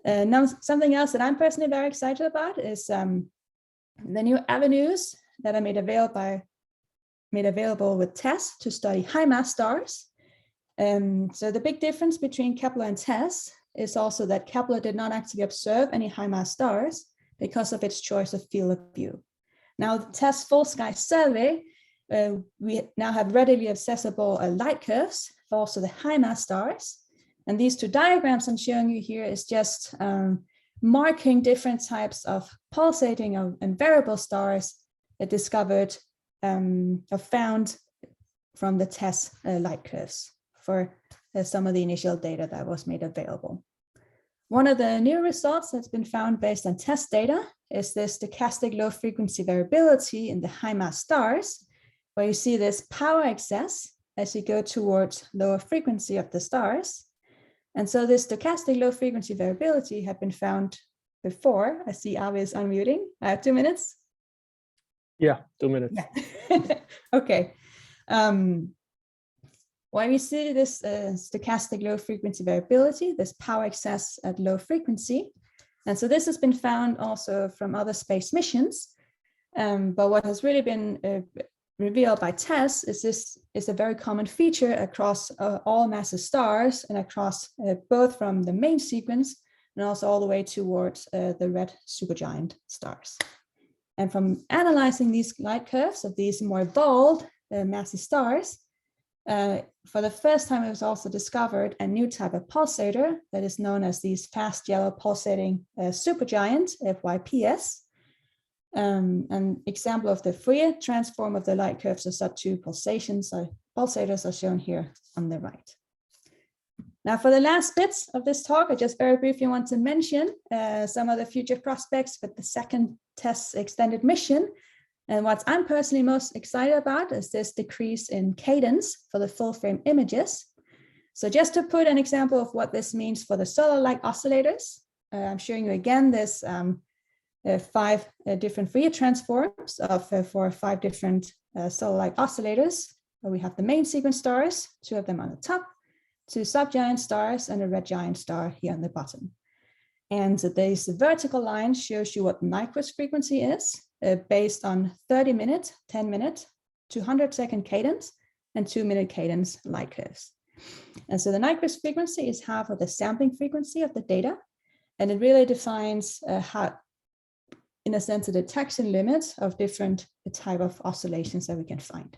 Now, something else that I'm personally very excited about is the new avenues that are made available with TESS to study high mass stars. So the big difference between Kepler and TESS is also that Kepler did not actually observe any high mass stars because of its choice of field of view. Now, the TESS full sky survey, we now have readily accessible light curves for also the high mass stars. And these 2 diagrams I'm showing you here is just marking different types of pulsating and variable stars discovered or found from the TESS light curves for some of the initial data that was made available. One of the new results that's been found based on TESS data is this stochastic low frequency variability in the high mass stars, where you see this power excess as you go towards lower frequency of the stars. And so this stochastic low frequency variability had been found before. I see Avi is unmuting. I have 2 minutes. Yeah, 2 minutes. Yeah. Okay. When we see this stochastic low frequency variability, this power excess at low frequency. And so this has been found also from other space missions. But what has really been revealed by TESS is this is a very common feature across all massive stars and across both from the main sequence and also all the way towards the red supergiant stars. And from analyzing these light curves of these more bold massive stars, for the first time, it was also discovered a new type of pulsator that is known as these fast yellow pulsating supergiant, FYPS. An example of the Fourier transform of the light curves of such 2 pulsators are shown here on the right. Now, for the last bits of this talk, I just very briefly want to mention some of the future prospects with the second TESS extended mission. And what I'm personally most excited about is this decrease in cadence for the full frame images. So just to put an example of what this means for the solar-like oscillators, I'm showing you again this 5 different Fourier transforms for 5 different solar-like oscillators. We have the main sequence stars, 2 of them on the top, 2 subgiant stars, and a red giant star here on the bottom. And this vertical line shows you what Nyquist frequency is based on 30-minute, 10-minute, 200-second cadence, and 2-minute cadence light curves. And so the Nyquist frequency is half of the sampling frequency of the data, and it really defines how, in a sense, a detection limit of different type of oscillations that we can find.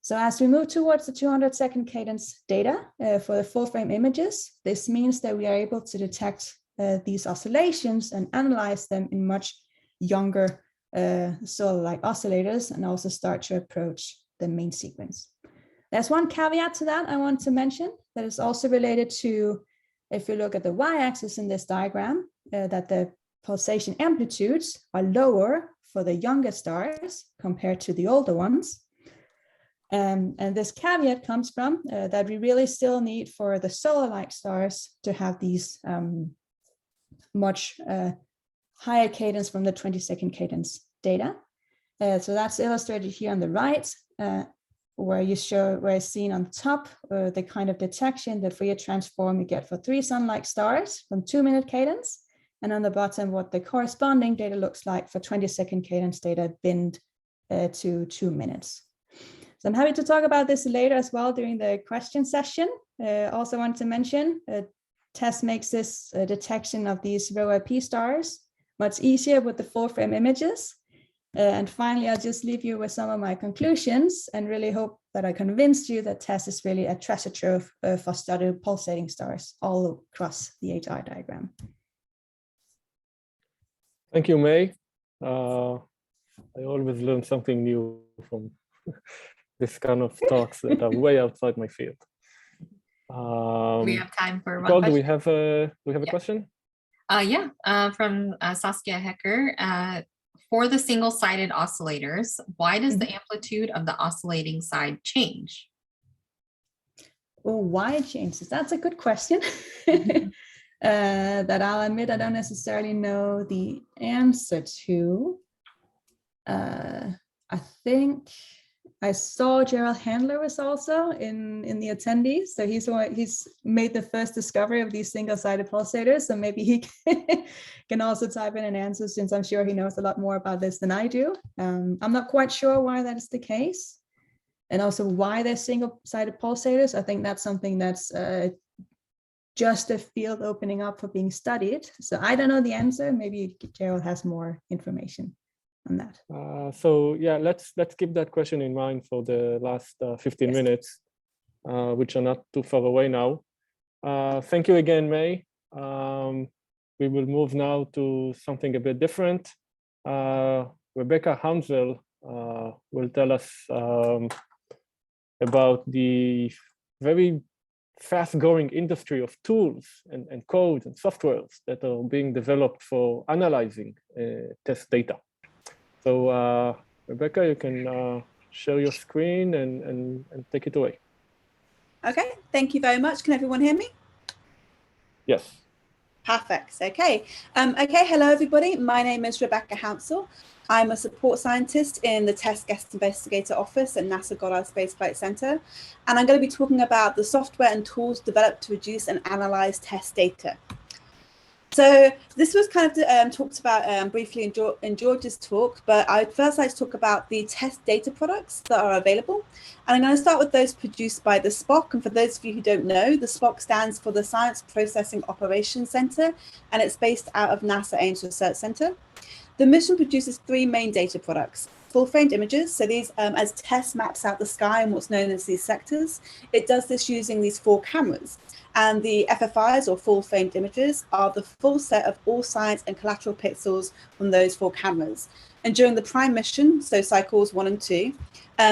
So as we move towards the 200-second cadence data for the full frame images, this means that we are able to detect these oscillations and analyze them in much younger solar-like oscillators and also start to approach the main sequence. There's one caveat to that I want to mention that is also related to, if you look at the y-axis in this diagram, that the pulsation amplitudes are lower for the younger stars compared to the older ones. And this caveat comes from that we really still need for the solar-like stars to have these much higher cadence from the 20-second cadence data. So that's illustrated here on the right, where it's seen on the top the kind of detection, the Fourier transform you get for 3 sun-like stars from 2-minute cadence, and on the bottom what the corresponding data looks like for 20-second cadence data binned to 2 minutes. So I'm happy to talk about this later as well during the question session. Also want to mention TESS makes this detection of these rho-IP stars much easier with the full frame images. And finally, I'll just leave you with some of my conclusions and really hope that I convinced you that TESS is really a treasure trove for studying pulsating stars all across the HR diagram. Thank you, May. I always learn something new from this kind of talks that are way outside my field. We have time for one Nicole, do question. we have a Yeah. question? From Saskia Hecker. For the single-sided oscillators, why does the amplitude of the oscillating side change? Oh, why it changes? That's a good question. That I'll admit I don't necessarily know the answer to. I think I saw Gerald Handler was also in the attendees. So he's made the first discovery of these single-sided pulsators. So maybe he can also type in an answer, since I'm sure he knows a lot more about this than I do. I'm not quite sure why that is the case. And also why they're single-sided pulsators. I think that's something that's just a field opening up for being studied. So I don't know the answer. Maybe Gerald has more information on that. So yeah, let's keep that question in mind for the last 15 Yes. minutes, which are not too far away now. Thank you again, May. We will move now to something a bit different. Rebekah Hounsell will tell us about the very fast-growing industry of tools and code and softwares that are being developed for analyzing test data. So Rebekah, you can share your screen and take it away. Okay, thank you very much. Can everyone hear me? Yes. Perfect. Okay. Hello, everybody. My name is Rebekah Hounsell. I'm a support scientist in the TESS Guest Investigator Office at NASA Goddard Space Flight Center. And I'm going to be talking about the software and tools developed to reduce and analyze test data. So this was kind of talked about briefly in George's talk, but I'd first like to talk about the test data products that are available. And I'm going to start with those produced by the SPOC. And for those of you who don't know, the SPOC stands for the Science Processing Operations Center, and it's based out of NASA Ames Research Center. The mission produces three main data products: full-framed images. So these, as TESS maps out the sky and what's known as these sectors, it does this using these 4 cameras. And the FFIs, or full-framed images, are the full set of all science and collateral pixels from those 4 cameras. And during the prime mission, so cycles 1 and 2,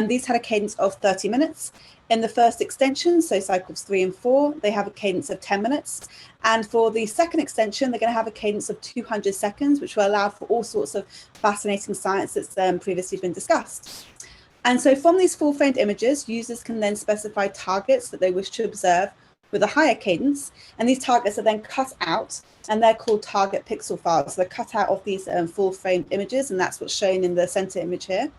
these had a cadence of 30 minutes. In the first extension, so cycles 3 and 4, they have a cadence of 10 minutes. And for the second extension, they're going to have a cadence of 200 seconds, which will allow for all sorts of fascinating science that's previously been discussed. And so from these full-framed images, users can then specify targets that they wish to observe with a higher cadence, and these targets are then cut out, and they're called target pixel files. So they're cut out of these full-framed images, and that's what's shown in the center image here.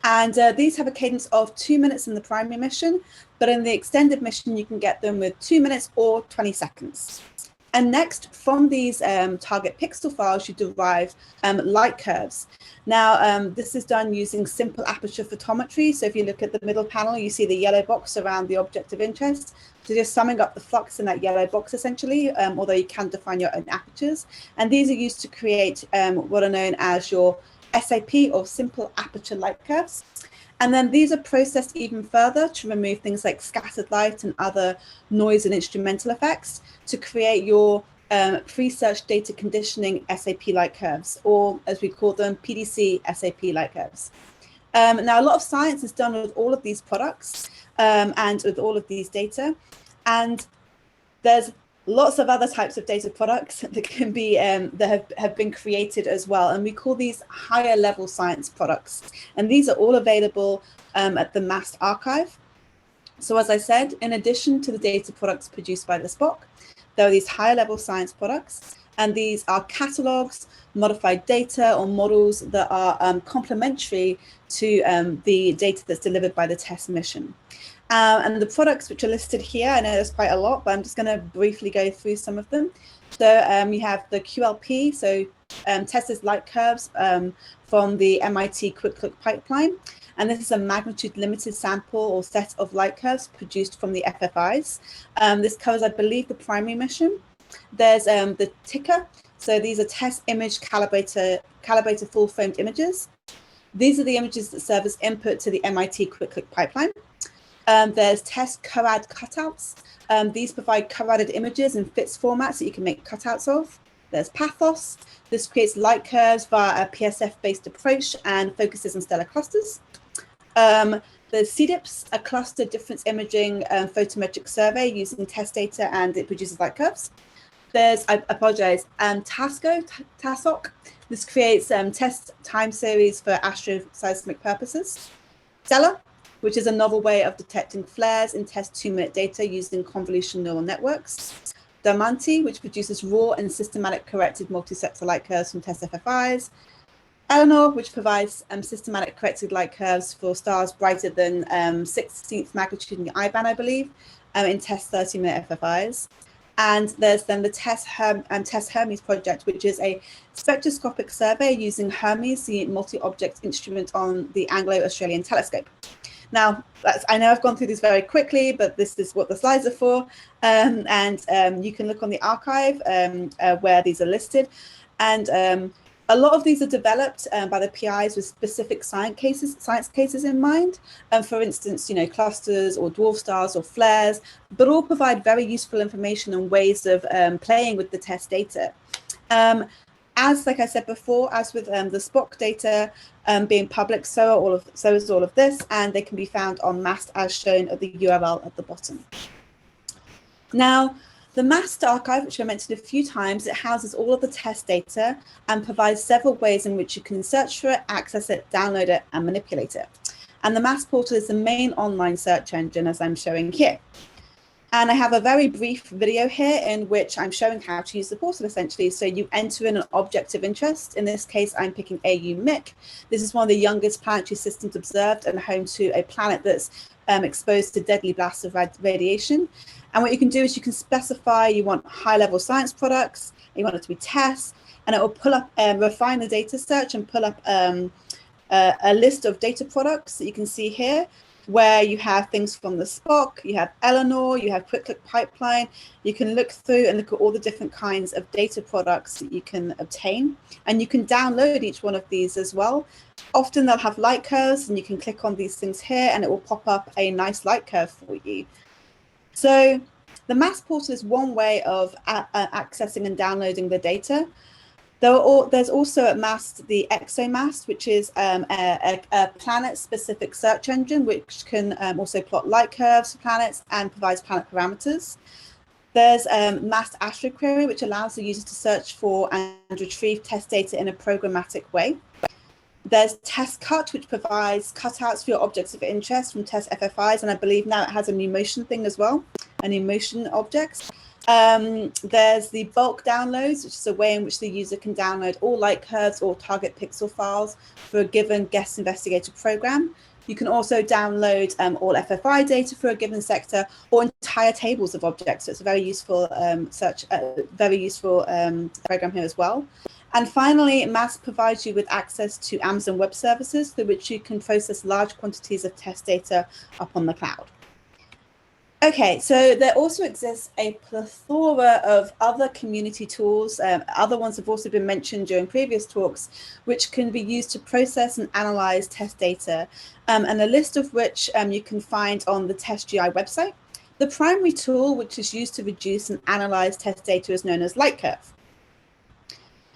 And these have a cadence of 2 minutes in the primary mission, but in the extended mission, you can get them with 2 minutes or 20 seconds. And next, from these target pixel files, you derive light curves. Now, this is done using simple aperture photometry. So if you look at the middle panel, you see the yellow box around the object of interest. So just summing up the flux in that yellow box, essentially, although you can define your own apertures. And these are used to create what are known as your SAP, or simple aperture light curves. And then these are processed even further to remove things like scattered light and other noise and instrumental effects to create your pre-search data conditioning SAP light curves, or as we call them, PDC SAP light curves. Now, a lot of science is done with all of these products and with all of these data. And there's lots of other types of data products that can be that have been created as well, and we call these higher level science products, and these are all available at the MAST archive. So as I said, in addition to the data products produced by the SPOC, there are these higher level science products, and these are catalogs, modified data, or models that are complementary to the data that's delivered by the TESS mission. And the products which are listed here, I know there's quite a lot, but I'm just going to briefly go through some of them. So you have the QLP, so TESS's light curves from the MIT Quick Look pipeline. And this is a magnitude limited sample or set of light curves produced from the FFIs. This covers, I believe, the primary mission. There's the ticker. So these are TESS image calibrator full framed images. These are the images that serve as input to the MIT Quick Look pipeline. There's TESS COAD cutouts. These provide co-added images in FITS formats that you can make cutouts of. There's Pathos. This creates light curves via a PSF-based approach and focuses on stellar clusters. There's CDIPS, a cluster difference imaging photometric survey using TESS data, and it produces light curves. There's, I apologize, TASOC. This creates TESS time series for astroseismic purposes. Stellar, which is a novel way of detecting flares in TESS 2-minute data using convolutional neural networks. Diamante, which produces raw and systematic corrected multi-sector light curves from TESS FFIs. Eleanor, which provides systematic corrected light curves for stars brighter than 16th magnitude in the I-band, I believe, in TESS 30-minute FFIs. And there's then the TESS Hermes project, which is a spectroscopic survey using Hermes, the multi-object instrument on the Anglo-Australian telescope. Now, I know I've gone through this very quickly, but this is what the slides are for. You can look on the archive where these are listed. And a lot of these are developed by the PIs with specific science cases in mind. For instance, clusters or dwarf stars or flares, but all provide very useful information and ways of playing with the TESS data. Like I said before, as with the SPOC data being public, so is all of this, and they can be found on MAST as shown at the URL at the bottom. Now, the MAST archive, which I mentioned a few times, it houses all of the TESS data and provides several ways in which you can search for it, access it, download it, and manipulate it. And the MAST portal is the main online search engine, as I'm showing here. And I have a very brief video here in which I'm showing how to use the portal, essentially. So you enter in an object of interest. In this case, I'm picking AU-MIC. This is one of the youngest planetary systems observed and home to a planet that's exposed to deadly blasts of radiation. And what you can do is you can specify you want high-level science products, you want it to be TESS, and it will pull up, refine the data search and pull up a list of data products that you can see here, where you have things from the SPOC, you have Eleanor, you have Quick Look Pipeline. You can look through and look at all the different kinds of data products that you can obtain. And you can download each one of these as well. Often they'll have light curves, and you can click on these things here and it will pop up a nice light curve for you. So the MAST portal is one way of accessing and downloading the data. There's also at MAST the ExoMAST, which is a planet-specific search engine, which can also plot light curves for planets and provides planet parameters. There's MAST AstroQuery, which allows the user to search for and retrieve TESS data in a programmatic way. There's TESS Cut, which provides cutouts for your objects of interest from TESS FFIs, and I believe now it has a new motion thing as well, a new motion objects. There's the bulk downloads, which is a way in which the user can download all light curves or target pixel files for a given guest investigator program. You can also download all FFI data for a given sector or entire tables of objects. So it's a very useful program here as well. And finally, MAST provides you with access to Amazon Web Services through which you can process large quantities of TESS data up on the cloud. Okay, so there also exists a plethora of other community tools. Other ones have also been mentioned during previous talks, which can be used to process and analyze TESS data, and a list of which you can find on the TESS GI website. The primary tool, which is used to reduce and analyze TESS data, is known as LightCurve.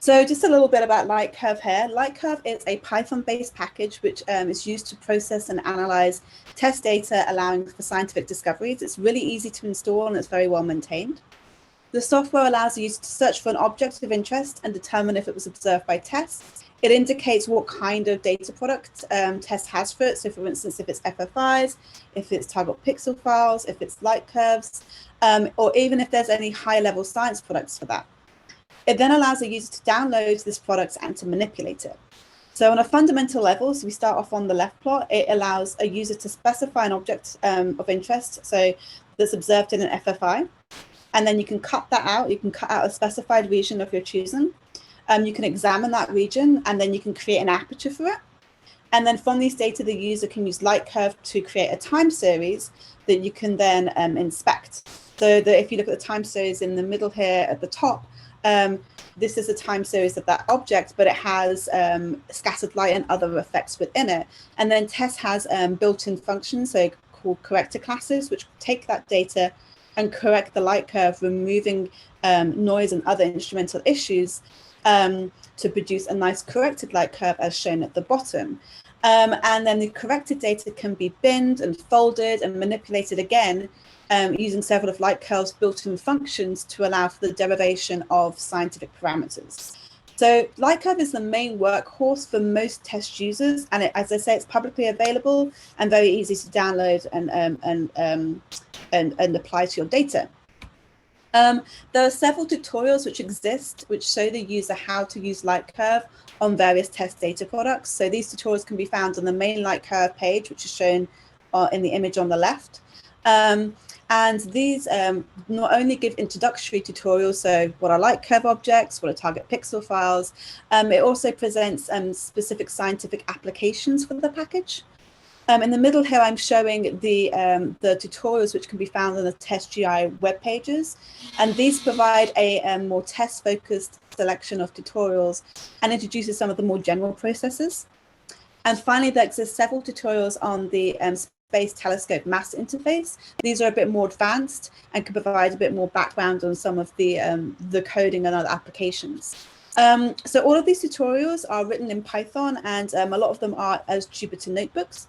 So just a little bit about LightCurve here. LightCurve is a Python-based package which is used to process and analyze TESS data, allowing for scientific discoveries. It's really easy to install and it's very well maintained. The software allows the user to search for an object of interest and determine if it was observed by TESS. It indicates what kind of data product TESS has for it. So for instance, if it's FFIs, if it's target pixel files, if it's light curves, or even if there's any high-level science products for that. It then allows a user to download this product and to manipulate it. So on a fundamental level, so we start off on the left plot, it allows a user to specify an object of interest, so that's observed in an FFI, and then you can cut that out. You can cut out a specified region of your choosing. You can examine that region, and then you can create an aperture for it. And then from these data, the user can use LightCurve to create a time series that you can then inspect. So that if you look at the time series in the middle here at the top, this is a time series of that object, but it has scattered light and other effects within it. And then TESS has built-in functions, so called corrector classes, which take that data and correct the light curve, removing noise and other instrumental issues to produce a nice corrected light curve as shown at the bottom. And then the corrected data can be binned and folded and manipulated again using several of light curve's built-in functions to allow for the derivation of scientific parameters. So light curve is the main workhorse for most test users, and as I say, it's publicly available and very easy to download and apply to your data. There are several tutorials which exist which show the user how to use light curve on various test data products. So these tutorials can be found on the main light curve page, which is shown in the image on the left. And these not only give introductory tutorials, so what are light curve objects, what are target pixel files, it also presents specific scientific applications for the package. In the middle here, I'm showing the tutorials which can be found on the TESS GI web pages. And these provide a more test-focused selection of tutorials and introduces some of the more general processes. And finally, there exist several tutorials on the Space Telescope Mass Interface. These are a bit more advanced and can provide a bit more background on some of the coding and other applications. So all of these tutorials are written in Python, and a lot of them are as Jupyter notebooks.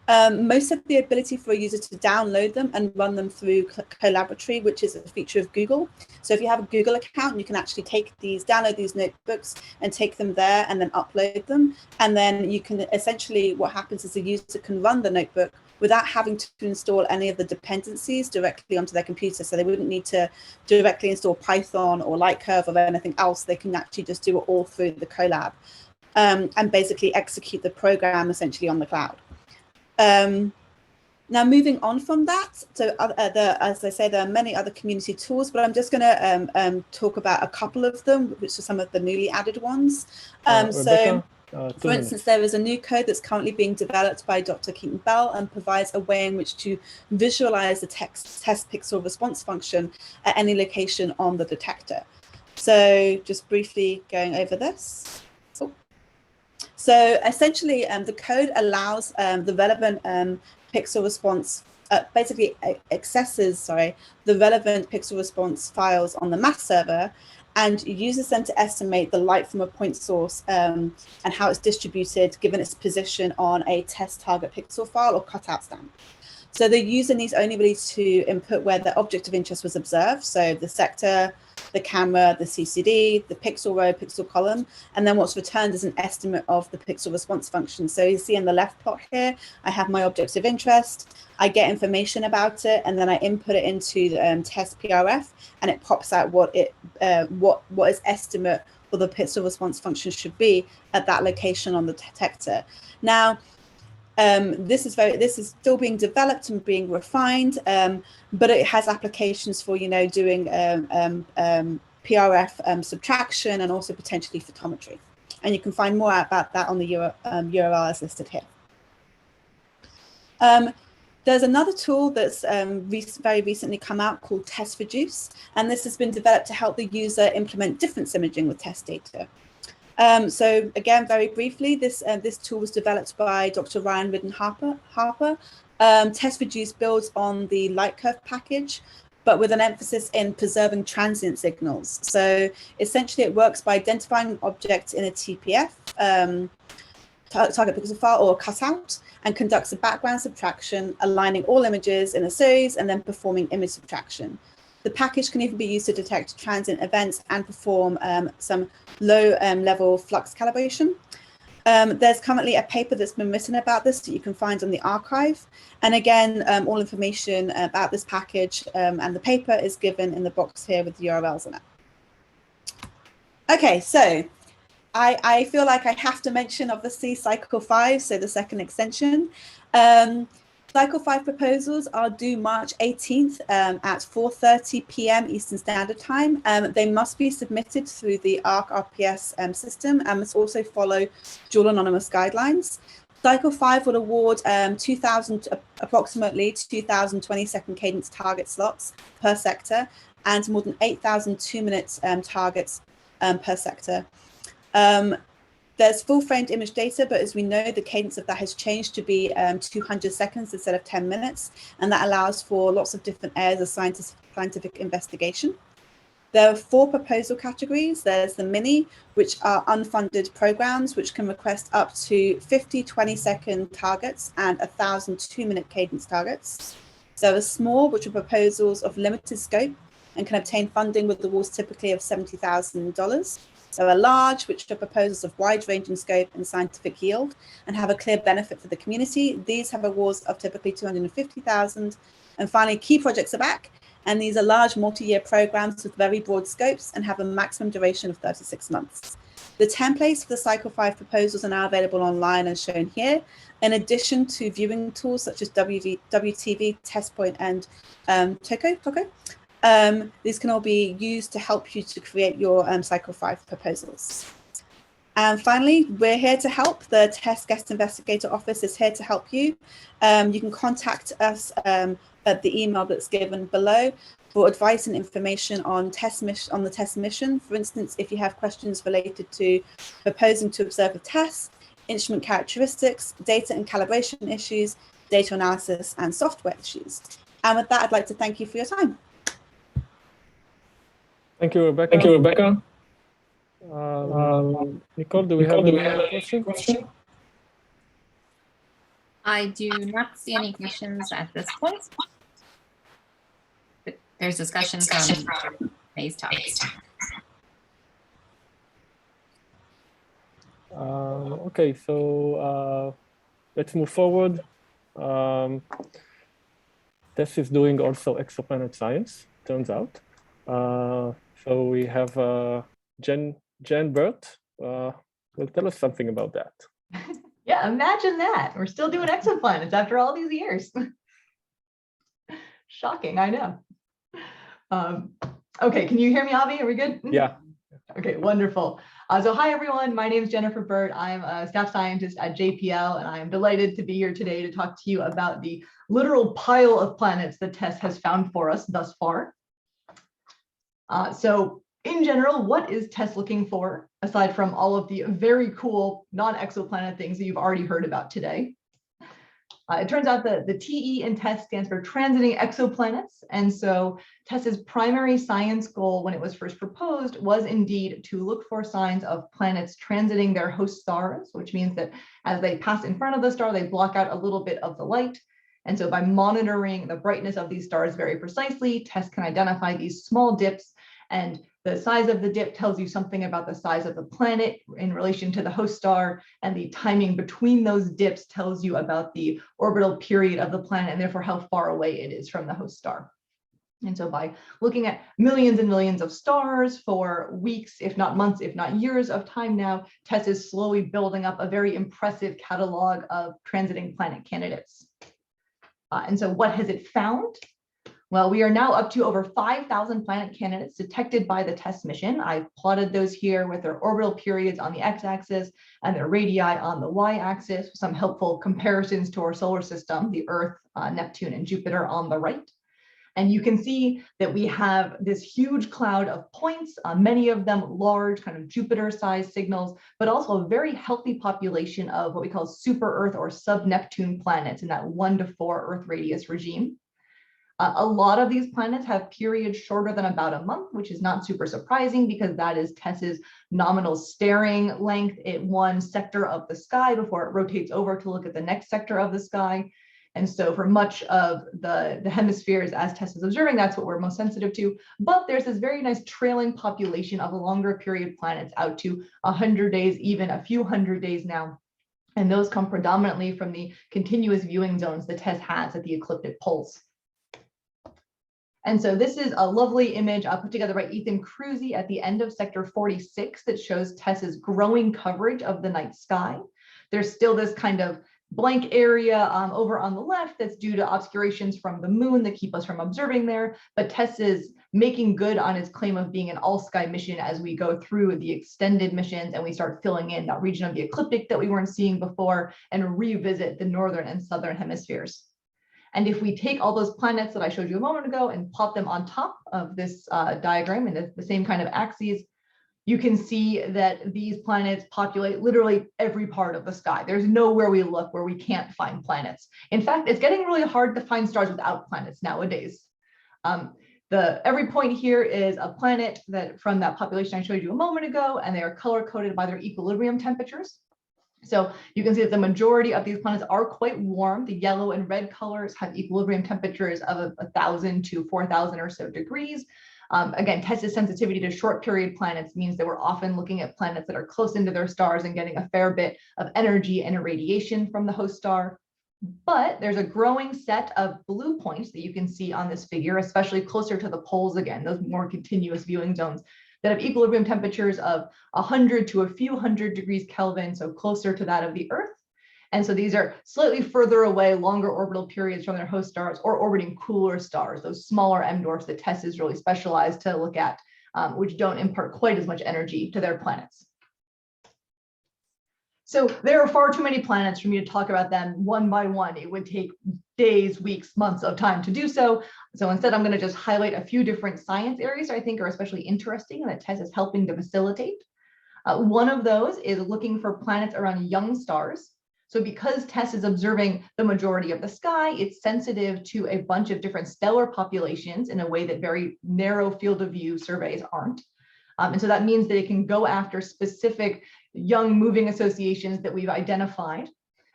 Most have the ability for a user to download them and run them through Collaboratory, which is a feature of Google. So if you have a Google account, you can actually download these notebooks and take them there and then upload them. And then you can essentially, what happens is the user can run the notebook without having to install any of the dependencies directly onto their computer. So they wouldn't need to directly install Python or Lightcurve or anything else. They can actually just do it all through the Colab and basically execute the program essentially on the cloud. Now, moving on from that, so as I say, there are many other community tools, but I'm just going to talk about a couple of them, which are some of the newly added ones. Rebekah, For instance, there is a new code that's currently being developed by Dr. Keaton Bell and provides a way in which to visualize the TESS pixel response function at any location on the detector. So just briefly going over this. So essentially, the code allows the relevant pixel response, basically accesses, the relevant pixel response files on the mass server and uses them to estimate the light from a point source and how it's distributed given its position on a test target pixel file or cutout stamp. So the user needs only really to input where the object of interest was observed, so the sector, the camera, the CCD, the pixel row, pixel column, and then what's returned is an estimate of the pixel response function. So you see in the left plot here, I have my object of interest, I get information about it, and then I input it into the TESS PRF, and it pops out what its estimate for the pixel response function should be at that location on the detector. Now, this is still being developed and being refined, but it has applications for doing PRF subtraction and also potentially photometry. And you can find more about that on the URL as listed here. There's another tool that's very recently come out called TESS Reduce, and this has been developed to help the user implement difference imaging with TESS data. So again, very briefly, this tool was developed by Dr. Ryan Ridden-Harper. TESS Reduce builds on the Lightcurve package, but with an emphasis in preserving transient signals. So essentially, it works by identifying an object in a TPF, target pixel file or cutout, and conducts a background subtraction, aligning all images in a series and then performing image subtraction. The package can even be used to detect transient events and perform some low-level flux calibration. There's currently a paper that's been written about this that you can find on the archive. And again, all information about this package and the paper is given in the box here with the URLs in it. Okay, so I feel like I have to mention, obviously, Cycle 5, so the second extension. Cycle 5 proposals are due March 18th at 4:30 p.m. Eastern Standard Time. They must be submitted through the ARC RPS system and must also follow dual anonymous guidelines. Cycle 5 will award approximately 2,000 20-second cadence target slots per sector and more than 8,000 2-minute targets per sector. There's full-framed image data, but as we know, the cadence of that has changed to be 200 seconds instead of 10 minutes, and that allows for lots of different areas of scientific investigation. There are 4 proposal categories. There's the mini, which are unfunded programs, which can request up to 50 20-second targets and 1,000 2-minute cadence targets. There are small, which are proposals of limited scope and can obtain funding with awards typically of $70,000. There are large, which are proposals of wide-ranging scope and scientific yield and have a clear benefit for the community. These have awards of typically $250,000. And finally, key projects are back. And these are large multi-year programs with very broad scopes and have a maximum duration of 36 months. The templates for the Cycle 5 proposals are now available online as shown here, in addition to viewing tools such as WTV, TestPoint, and Toco. These can all be used to help you to create your Cycle 5 proposals. And finally, we're here to help. The TESS Guest Investigator Office is here to help you. You can contact us at the email that's given below for advice and information on the TESS mission. For instance, if you have questions related to proposing to observe a TESS, instrument characteristics, data and calibration issues, data analysis, and software issues. And with that, I'd like to thank you for your time. Thank you, Rebekah. Thank you, Rebekah. Nicole, do we have any questions? I do not see any questions at this point. But there's discussion from today's topics. Okay, so let's move forward. TESS is doing also exoplanet science, turns out. So we have Jen Burt will tell us something about that. Yeah, imagine that. We're still doing exoplanets after all these years. Shocking, I know. Okay, can you hear me, Avi? Are we good? Yeah. Okay, wonderful. So hi, everyone. My name is Jennifer Burt. I'm a staff scientist at JPL, and I am delighted to be here today to talk to you about the literal pile of planets that TESS has found for us thus far. So in general, what is TESS looking for, aside from all of the very cool non-exoplanet things that you've already heard about today? It turns out that the TE in TESS stands for Transiting Exoplanets. And so TESS's primary science goal when it was first proposed was indeed to look for signs of planets transiting their host stars, which means that as they pass in front of the star, they block out a little bit of the light. And so by monitoring the brightness of these stars very precisely, TESS can identify these small dips, and the size of the dip tells you something about the size of the planet in relation to the host star, and the timing between those dips tells you about the orbital period of the planet and therefore how far away it is from the host star. And so by looking at millions and millions of stars for weeks, if not months, if not years of time now, TESS is slowly building up a very impressive catalog of transiting planet candidates. And so what has it found? Well, we are now up to over 5,000 planet candidates detected by the TESS mission. I've plotted those here with their orbital periods on the x-axis and their radii on the y-axis, with some helpful comparisons to our solar system, the Earth, Neptune, and Jupiter on the right. And you can see that we have this huge cloud of points, many of them large, kind of Jupiter-sized signals, but also a very healthy population of what we call super-Earth or sub-Neptune planets in that 1 to 4 Earth radius regime. A lot of these planets have periods shorter than about a month, which is not super surprising because that is TESS's nominal staring length at one sector of the sky before it rotates over to look at the next sector of the sky. And so for much of the hemispheres as TESS is observing, that's what we're most sensitive to. But there's this very nice trailing population of longer period planets out to 100 days, even a few hundred days now. And those come predominantly from the continuous viewing zones that TESS has at the ecliptic poles. And so this is a lovely image put together by Ethan Cruzy at the end of sector 46 that shows TESS's growing coverage of the night sky. There's still this kind of blank area over on the left that's due to obscurations from the moon that keep us from observing there, but TESS is making good on its claim of being an all-sky mission as we go through the extended missions and we start filling in that region of the ecliptic that we weren't seeing before and revisit the northern and southern hemispheres. And if we take all those planets that I showed you a moment ago and plot them on top of this diagram in the same kind of axes, you can see that these planets populate literally every part of the sky. There's nowhere we look where we can't find planets. In fact, it's getting really hard to find stars without planets nowadays. Every point here is a planet that from that population I showed you a moment ago, and they are color coded by their equilibrium temperatures. So you can see that the majority of these planets are quite warm. The yellow and red colors have equilibrium temperatures of 1,000 to 4,000 or so degrees. Again, TESS's sensitivity to short period planets means that we're often looking at planets that are close into their stars and getting a fair bit of energy and irradiation from the host star. But there's a growing set of blue points that you can see on this figure, especially closer to the poles again, those more continuous viewing zones that have equilibrium temperatures of 100 to a few hundred degrees Kelvin, so closer to that of the Earth. And so these are slightly further away, longer orbital periods from their host stars or orbiting cooler stars, those smaller M dwarfs that TESS is really specialized to look at, which don't impart quite as much energy to their planets. So there are far too many planets for me to talk about them one by one. It would take days, weeks, months of time to do so. So instead, I'm going to just highlight a few different science areas I think are especially interesting and that TESS is helping to facilitate. One of those is looking for planets around young stars. So because TESS is observing the majority of the sky, it's sensitive to a bunch of different stellar populations in a way that very narrow field of view surveys aren't. And so that means that it can go after specific young moving associations that we've identified.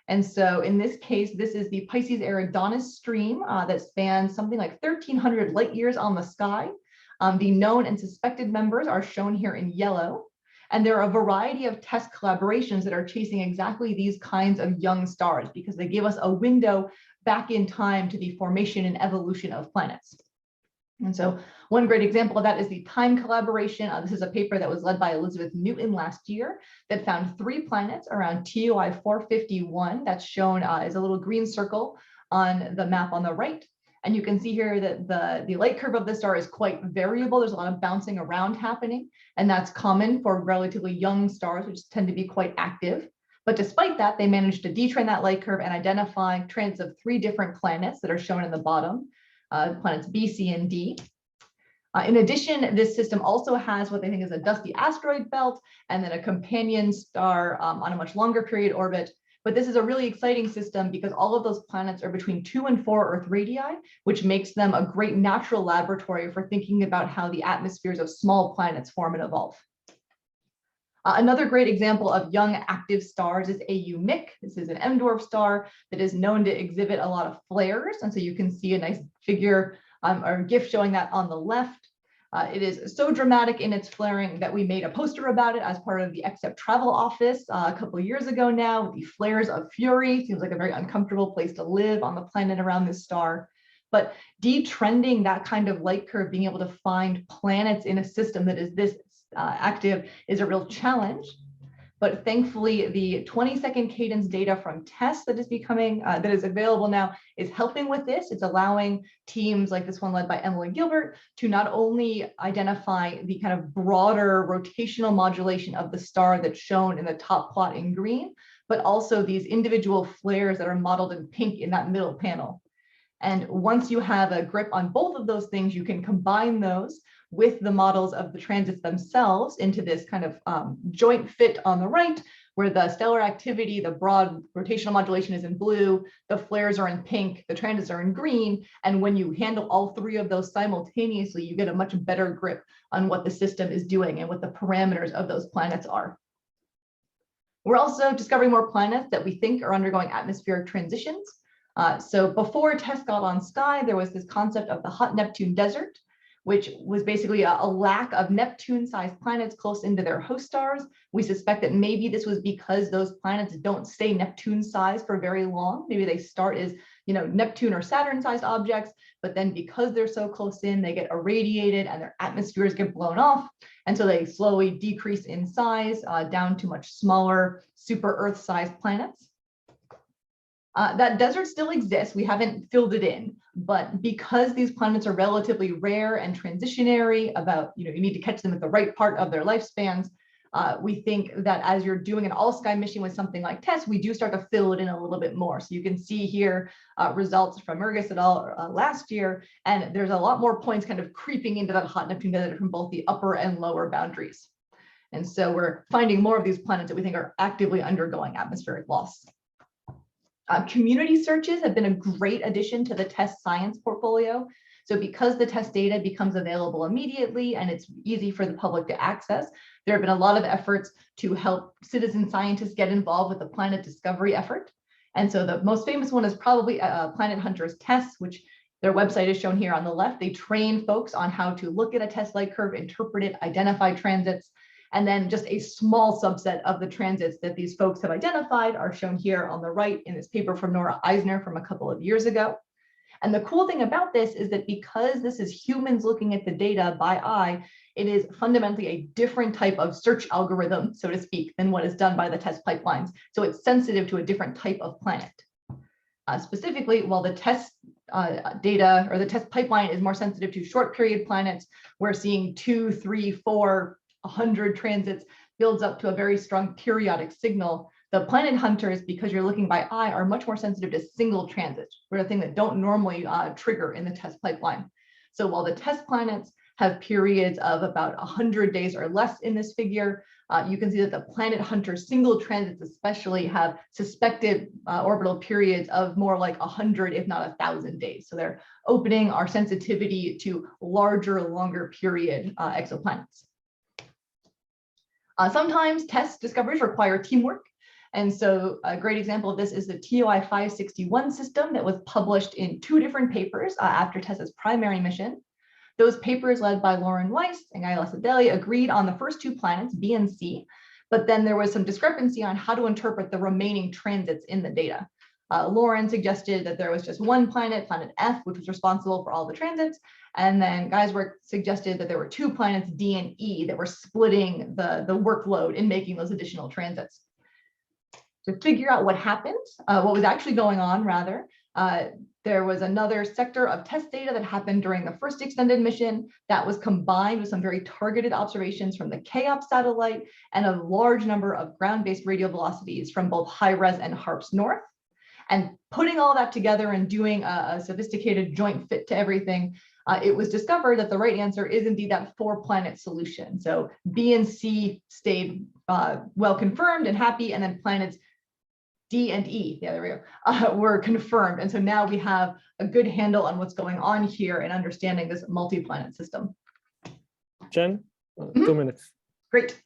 And so in this case, this is the Pisces Eridanus stream that spans something like 1,300 light years on the sky. The known and suspected members are shown here in yellow. And there are a variety of TESS collaborations that are chasing exactly these kinds of young stars because they give us a window back in time to the formation and evolution of planets. And so one great example of that is the TIME collaboration. This is a paper that was led by Elizabeth Newton last year that found 3 planets around TOI 451. That's shown as a little green circle on the map on the right. And you can see here that the light curve of the star is quite variable. There's a lot of bouncing around happening, and that's common for relatively young stars, which tend to be quite active. But despite that, they managed to detrend that light curve and identify transits of 3 different planets that are shown in the bottom. Planets B, C, and D. In addition, this system also has what they think is a dusty asteroid belt and then a companion star on a much longer period orbit. But this is a really exciting system because all of those planets are between 2 and 4 Earth radii, which makes them a great natural laboratory for thinking about how the atmospheres of small planets form and evolve. Another great example of young active stars is AU Mic. This is an M dwarf star that is known to exhibit a lot of flares. And so you can see a nice figure or GIF showing that on the left. It is so dramatic in its flaring that we made a poster about it as part of the Except Travel Office a couple of years ago now. The flares of fury seems like a very uncomfortable place to live on the planet around this star. But detrending that kind of light curve, being able to find planets in a system that is this active is a real challenge. But thankfully, the 20-second cadence data from TESS that is becoming, that is available now is helping with this. It's allowing teams like this one led by Emily Gilbert to not only identify the kind of broader rotational modulation of the star that's shown in the top plot in green, but also these individual flares that are modeled in pink in that middle panel. And once you have a grip on both of those things, you can combine those with the models of the transits themselves into this kind of joint fit on the right, where the stellar activity, the broad rotational modulation is in blue, the flares are in pink, the transits are in green. And when you handle all 3 of those simultaneously, you get a much better grip on what the system is doing and what the parameters of those planets are. We're also discovering more planets that we think are undergoing atmospheric transitions. So before TESS got on sky, there was this concept of the hot Neptune desert, which was basically a lack of Neptune-sized planets close into their host stars. We suspect that maybe this was because those planets don't stay Neptune-sized for very long. Maybe they start as, Neptune or Saturn-sized objects, but then because they're so close in, they get irradiated and their atmospheres get blown off. And so they slowly decrease in size down to much smaller, super Earth-sized planets. That desert still exists. We haven't filled it in, but because these planets are relatively rare and transitionary, you need to catch them at the right part of their lifespans. We think that as you're doing an all-sky mission with something like TESS, we do start to fill it in a little bit more. So you can see here results from Mergus et al. Last year, and there's a lot more points kind of creeping into that hot Neptune desert from both the upper and lower boundaries. And so we're finding more of these planets that we think are actively undergoing atmospheric loss. Community searches have been a great addition to the TESS science portfolio So because the TESS data becomes available immediately and it's easy for the public to access, there have been a lot of efforts to help citizen scientists get involved with the planet discovery effort. And so the most famous one is probably Planet Hunters TESS, which their website is shown here on the left. They train folks on how to look at a TESS light curve, interpret it, identify transits, and then just a small subset of the transits that these folks have identified are shown here on the right in this paper from Nora Eisner from a couple of years ago. And the cool thing about this is that because this is humans looking at the data by eye, it is fundamentally a different type of search algorithm, so to speak, than what is done by the TESS pipelines. So it's sensitive to a different type of planet. Specifically, while the TESS data or the TESS pipeline is more sensitive to short period planets, we're seeing 2, 3, 4, 100 transits builds up to a very strong periodic signal. The Planet Hunters, because you're looking by eye, are much more sensitive to single transits, which are a thing that don't normally trigger in the TESS pipeline. So while the TESS planets have periods of about 100 days or less in this figure, you can see that the Planet Hunter single transits especially have suspected orbital periods of more like 100, if not 1,000 days. So they're opening our sensitivity to larger, longer period exoplanets. Sometimes TESS discoveries require teamwork. And so a great example of this is the TOI 561 system that was published in 2 different papers after TESS's primary mission. Those papers led by Lauren Weiss and Guy Lasadeli agreed on the first 2 planets, B and C, but then there was some discrepancy on how to interpret the remaining transits in the data. Lauren suggested that there was just one planet, planet F, which was responsible for all the transits. And then Guy's work suggested that there were 2 planets, D and E, that were splitting the workload in making those additional transits. To figure out what happened, what was actually going on rather, there was another sector of TESS data that happened during the first extended mission that was combined with some very targeted observations from the KOP satellite and a large number of ground-based radio velocities from both HiRES and HARPS North. And putting all that together and doing a sophisticated joint fit to everything, it was discovered that the right answer is indeed that 4-planet solution. So B and C stayed well confirmed and happy, and then planets D and E, yeah, there we go, were confirmed. And so now we have a good handle on what's going on here and understanding this multi-planet system. Jen, 2 minutes. Great.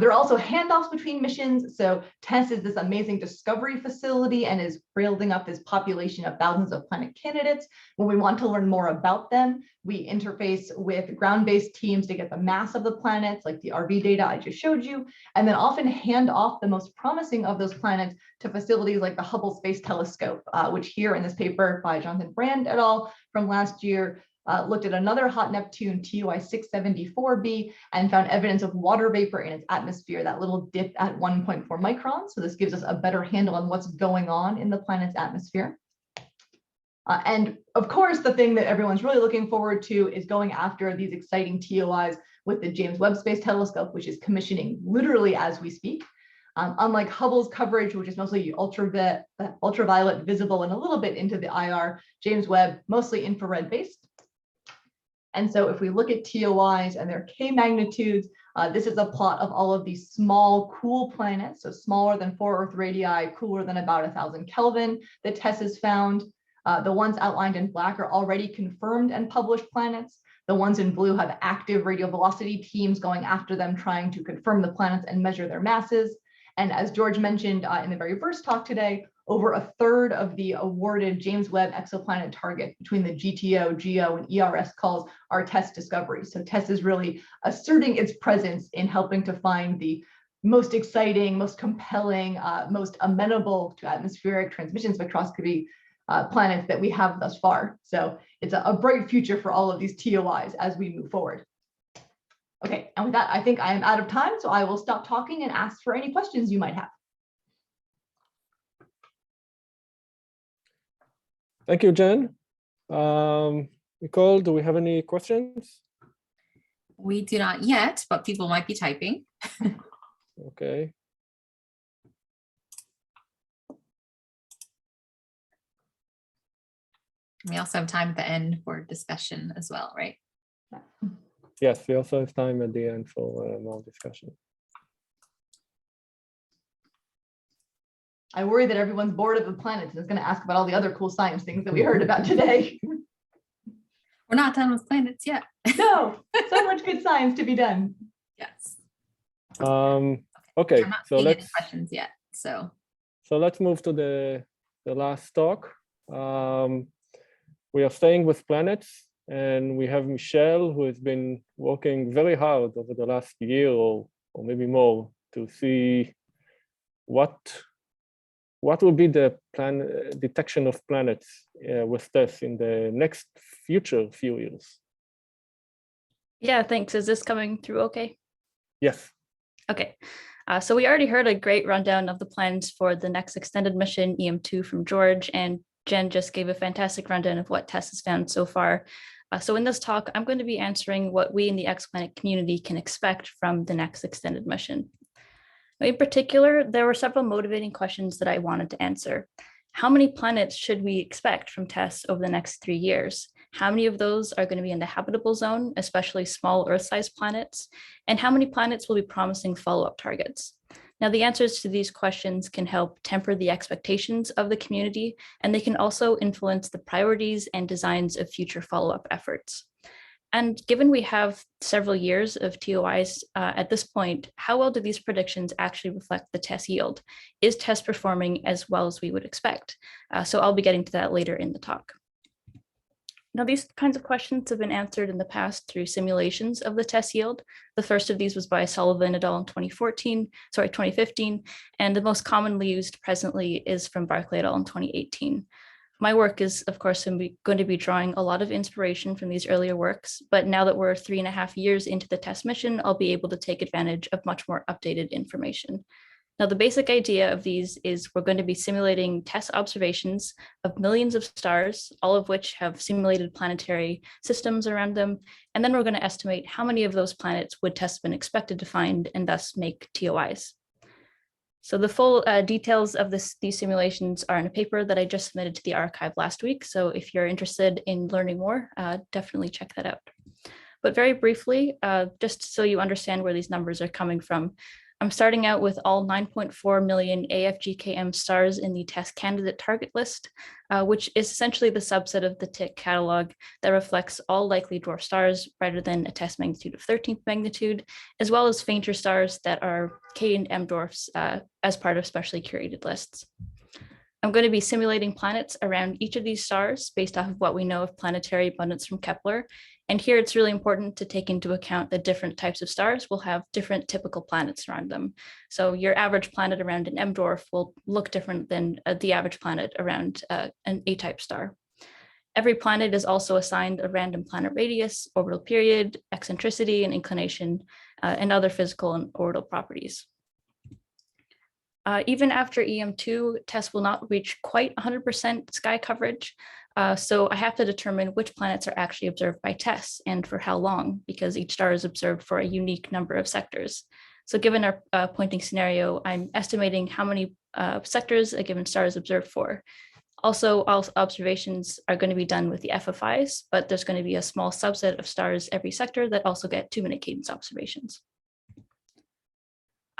There are also handoffs between missions. So TESS is this amazing discovery facility and is building up this population of thousands of planet candidates. When we want to learn more about them, we interface with ground-based teams to get the mass of the planets, like the RV data I just showed you, and then often hand off the most promising of those planets to facilities like the Hubble Space Telescope, which here in this paper by Jonathan Brand et al. From last year, looked at another hot Neptune, TOI 674b, and found evidence of water vapor in its atmosphere, that little dip at 1.4 microns. So this gives us a better handle on what's going on in the planet's atmosphere. And of course, the thing that everyone's really looking forward to is going after these exciting TOIs with the James Webb Space Telescope, which is commissioning literally as we speak. Unlike Hubble's coverage, which is mostly ultraviolet visible and a little bit into the IR, James Webb mostly infrared based. And so if we look at TOIs and their K magnitudes, this is a plot of all of these small, cool planets, so smaller than 4 Earth radii, cooler than about 1,000 Kelvin that TESS has found. The ones outlined in black are already confirmed and published planets. The ones in blue have active radio velocity teams going after them, trying to confirm the planets and measure their masses. And as George mentioned in the very first talk today, over 1/3 of the awarded James Webb exoplanet target between the GTO, GEO, and ERS calls are TESS discoveries. So TESS is really asserting its presence in helping to find the most exciting, most compelling, most amenable to atmospheric transmission spectroscopy planets that we have thus far. So it's a bright future for all of these TOIs as we move forward. Okay, and with that, I think I am out of time, so I will stop talking and ask for any questions you might have. Thank you, Jen. Nicole, do we have any questions? We do not yet, but people might be typing. Okay. We also have time at the end for discussion as well, right? Yes, we also have time at the end for more discussion. I worry that everyone's bored of the planets and is going to ask about all the other cool science things that we heard about today. We're not done with planets yet. No, so much good science to be done. Yes. Okay, I'm not so seeing any let's questions yet. So move to the last talk. We are staying with planets, and we have Michelle, who has been working very hard over the last year or maybe more to see what will be the detection of planets with TESS in the next future few years. Yeah, thanks. Is this coming through okay? Yes. Okay. So we already heard a great rundown of the plans for the next extended mission, EM2, from George, and Jen just gave a fantastic rundown of what TESS has found so far. So in this talk, I'm going to be answering what we in the Exoplanet community can expect from the next extended mission. In particular, there were several motivating questions that I wanted to answer. How many planets should we expect from TESS over the next 3 years? How many of those are going to be in the habitable zone, especially small Earth-sized planets? And how many planets will be promising follow-up targets? Now, the answers to these questions can help temper the expectations of the community, and they can also influence the priorities and designs of future follow-up efforts. And given we have several years of TOIs at this point, how well do these predictions actually reflect the TESS yield? Is TESS performing as well as we would expect? So I'll be getting to that later in the talk. Now, these kinds of questions have been answered in the past through simulations of the TESS yield. The first of these was by Sullivan et al. In 2015, and the most commonly used presently is from Barclay et al. In 2018. My work is, of course, going to be drawing a lot of inspiration from these earlier works, but now that we're 3.5 years into the TESS mission, I'll be able to take advantage of much more updated information. Now, the basic idea of these is we're going to be simulating TESS observations of millions of stars, all of which have simulated planetary systems around them. And then we're going to estimate how many of those planets would TESS have been expected to find and thus make TOIs. So the full details of these simulations are in a paper that I just submitted to the archive last week. So if you're interested in learning more, definitely check that out. But very briefly, just so you understand where these numbers are coming from, I'm starting out with all 9.4 million AFGKM stars in the TESS candidate target list, which is essentially the subset of the TIC catalog that reflects all likely dwarf stars greater than a TESS magnitude of 13th magnitude, as well as fainter stars that are K and M dwarfs as part of specially curated lists. I'm going to be simulating planets around each of these stars based off of what we know of planetary abundance from Kepler. And here it's really important to take into account that different types of stars will have different typical planets around them. So your average planet around an M dwarf will look different than the average planet around an A-type star. Every planet is also assigned a random planet radius, orbital period, eccentricity, and inclination, and other physical and orbital properties. Even after EM2, TESS will not reach quite 100% sky coverage. So I have to determine which planets are actually observed by TESS and for how long, because each star is observed for a unique number of sectors. So given our pointing scenario, I'm estimating how many sectors a given star is observed for. Also, all observations are going to be done with the FFIs, but there's going to be a small subset of stars every sector that also get 2-minute cadence observations.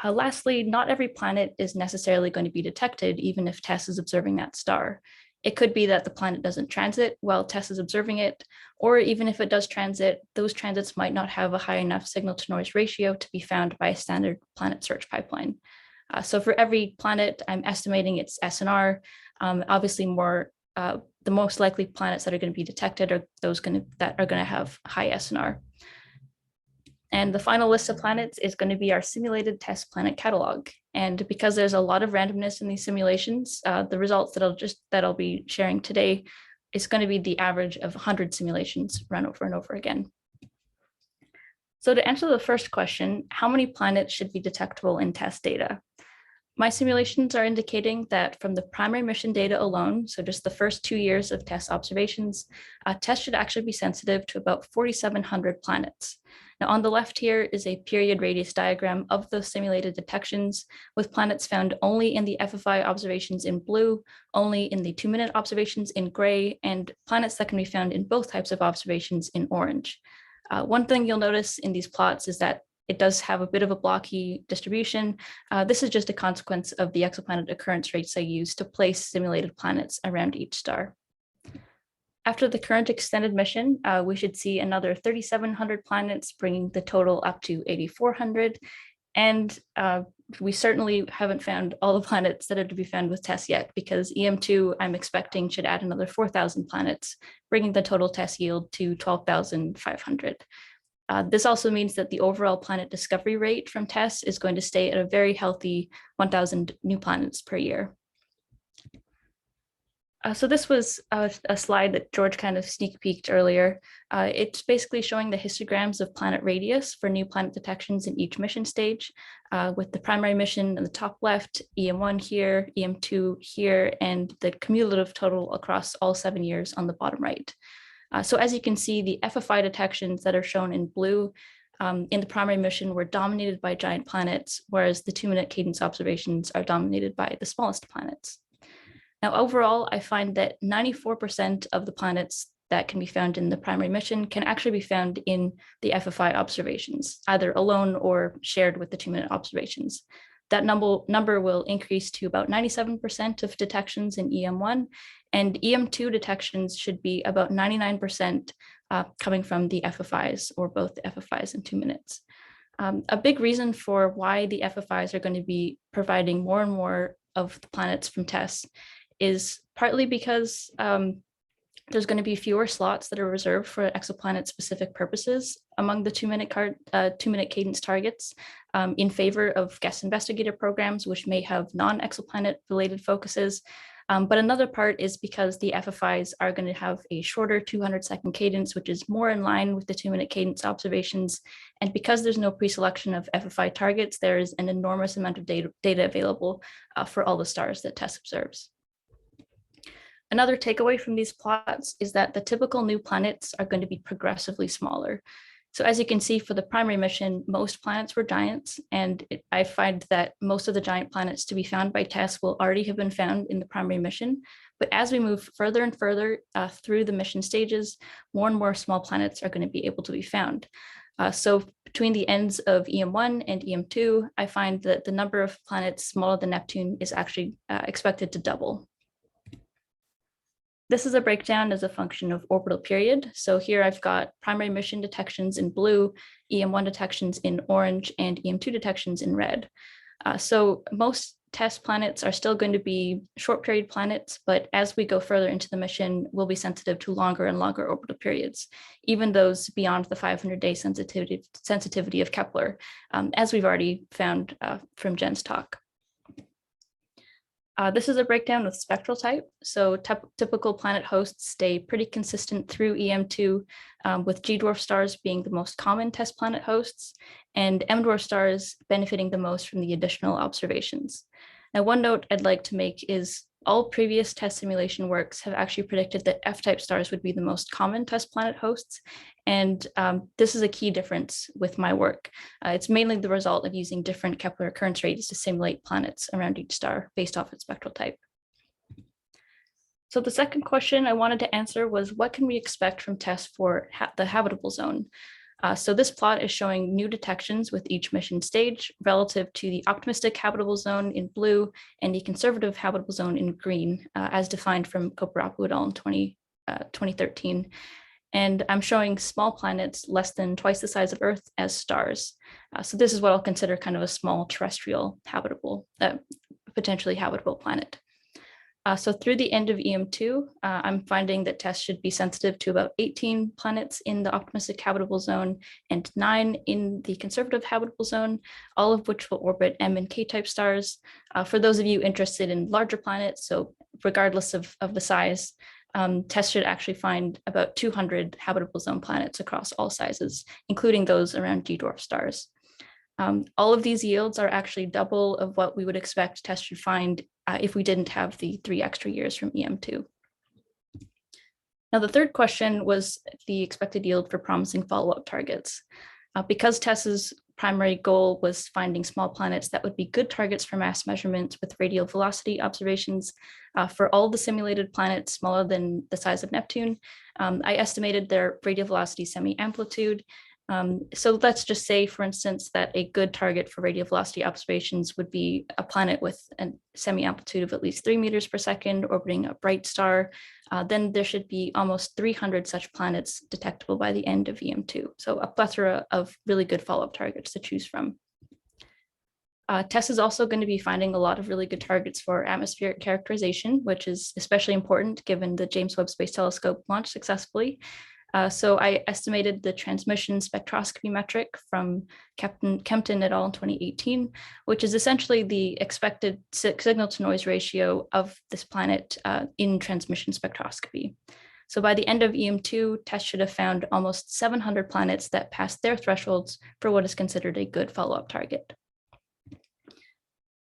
Lastly, not every planet is necessarily going to be detected, even if TESS is observing that star. It could be that the planet doesn't transit while TESS is observing it, or even if it does transit, those transits might not have a high enough signal to noise ratio to be found by a standard planet search pipeline. So for every planet, I'm estimating its SNR. Obviously, the most likely planets that are going to be detected are those that are going to have high SNR. And the final list of planets is going to be our simulated TESS planet catalog. And because there's a lot of randomness in these simulations, the results that I'll be sharing today is going to be the average of 100 simulations run over and over again. So to answer the first question, how many planets should be detectable in TESS data? My simulations are indicating that from the primary mission data alone, so just the first 2 years of TESS observations, TESS should actually be sensitive to about 4,700 planets. Now on the left here is a period radius diagram of those simulated detections, with planets found only in the FFI observations in blue, only in the 2-minute observations in gray, and planets that can be found in both types of observations in orange. One thing you'll notice in these plots is that it does have a bit of a blocky distribution. This is just a consequence of the exoplanet occurrence rates I use to place simulated planets around each star. After the current extended mission, we should see another 3,700 planets, bringing the total up to 8,400. And we certainly haven't found all the planets that are to be found with TESS yet, because EM2, I'm expecting, should add another 4,000 planets, bringing the total TESS yield to 12,500. This also means that the overall planet discovery rate from TESS is going to stay at a very healthy 1,000 new planets per year. So this was a slide that George kind of sneak peeked earlier. It's basically showing the histograms of planet radius for new planet detections in each mission stage, with the primary mission in the top left, EM1 here, EM2 here, and the cumulative total across all 7 years on the bottom right. So as you can see, the FFI detections that are shown in blue in the primary mission were dominated by giant planets, whereas the 2-minute cadence observations are dominated by the smallest planets. Now, overall, I find that 94% of the planets that can be found in the primary mission can actually be found in the FFI observations, either alone or shared with the 2-minute observations. That number will increase to about 97% of detections in EM1, and EM2 detections should be about 99% coming from the FFIs, or both the FFIs and 2 minutes. A big reason for why the FFIs are going to be providing more and more of the planets from TESS is partly because there's going to be fewer slots that are reserved for exoplanet specific purposes among the 2-minute cadence targets in favor of guest investigator programs, which may have non-exoplanet related focuses. But another part is because the FFIs are going to have a shorter 200-second cadence, which is more in line with the 2-minute cadence observations. And because there's no pre-selection of FFI targets, there is an enormous amount of data available for all the stars that TESS observes. Another takeaway from these plots is that the typical new planets are going to be progressively smaller. So as you can see, for the primary mission, most planets were giants, and I find that most of the giant planets to be found by TESS will already have been found in the primary mission. But as we move further and further through the mission stages, more and more small planets are going to be able to be found. So between the ends of EM1 and EM2, I find that the number of planets smaller than Neptune is actually expected to double. This is a breakdown as a function of orbital period. So here I've got primary mission detections in blue, EM1 detections in orange, and EM2 detections in red. So most TESS planets are still going to be short period planets, but as we go further into the mission, we'll be sensitive to longer and longer orbital periods, even those beyond the 500-day sensitivity of Kepler, as we've already found from Jen's talk. This is a breakdown with spectral type. So typical planet hosts stay pretty consistent through EM2, with G-dwarf stars being the most common TESS planet hosts, and M-dwarf stars benefiting the most from the additional observations. Now, one note I'd like to make is all previous TESS simulation works have actually predicted that F-type stars would be the most common TESS planet hosts. And this is a key difference with my work. It's mainly the result of using different Kepler occurrence rates to simulate planets around each star based off its spectral type. So the second question I wanted to answer was, what can we expect from TESS for the habitable zone? So this plot is showing new detections with each mission stage relative to the optimistic habitable zone in blue and the conservative habitable zone in green, as defined from Koparapu et al. In 2013. And I'm showing small planets less than twice the size of Earth as stars. So this is what I'll consider kind of a small terrestrial habitable, potentially habitable planet. So through the end of EM2, I'm finding that TESS should be sensitive to about 18 planets in the optimistic habitable zone and 9 in the conservative habitable zone, all of which will orbit M and K type stars. For those of you interested in larger planets, so regardless of the size, TESS should actually find about 200 habitable zone planets across all sizes, including those around G-dwarf stars. All of these yields are actually double of what we would expect TESS should find if we didn't have the 3 extra years from EM2. Now, the third question was the expected yield for promising follow-up targets. Because TESS's primary goal was finding small planets that would be good targets for mass measurements with radial velocity observations, for all the simulated planets smaller than the size of Neptune, I estimated their radial velocity semi-amplitude, So let's just say, for instance, that a good target for radial velocity observations would be a planet with a semi-amplitude of at least 3 meters per second orbiting a bright star. Then there should be almost 300 such planets detectable by the end of EM2. So a plethora of really good follow-up targets to choose from. TESS is also going to be finding a lot of really good targets for atmospheric characterization, which is especially important given the James Webb Space Telescope launched successfully. So I estimated the transmission spectroscopy metric from Kempton et al. In 2018, which is essentially the expected signal to noise ratio of this planet in transmission spectroscopy. So by the end of EM2, TESS should have found almost 700 planets that passed their thresholds for what is considered a good follow-up target.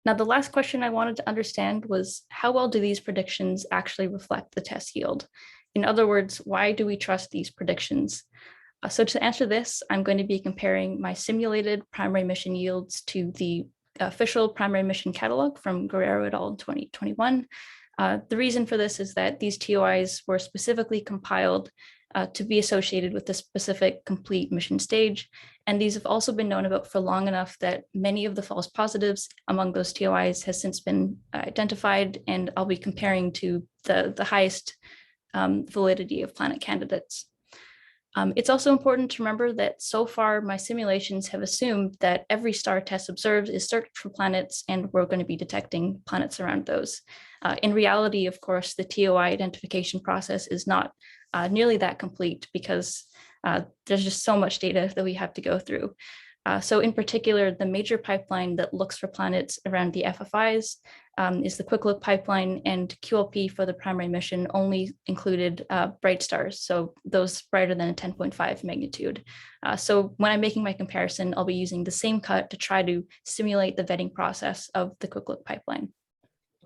Now, the last question I wanted to understand was, how well do these predictions actually reflect the TESS yield? In other words, why do we trust these predictions? So to answer this, I'm going to be comparing my simulated primary mission yields to the official primary mission catalog from Guerrero et al. In 2021. The reason for this is that these TOIs were specifically compiled to be associated with the specific complete mission stage. And these have also been known about for long enough that many of the false positives among those TOIs has since been identified, and I'll be comparing to the highest validity of planet candidates. It's also important to remember that so far my simulations have assumed that every star TESS observes is searched for planets, and we're going to be detecting planets around those. In reality, of course, the TOI identification process is not nearly that complete because there's just so much data that we have to go through. So in particular, the major pipeline that looks for planets around the FFIs is the Quick Look pipeline, and QLP for the primary mission only included bright stars, so those brighter than a 10.5 magnitude. So when I'm making my comparison, I'll be using the same cut to try to simulate the vetting process of the Quick Look pipeline.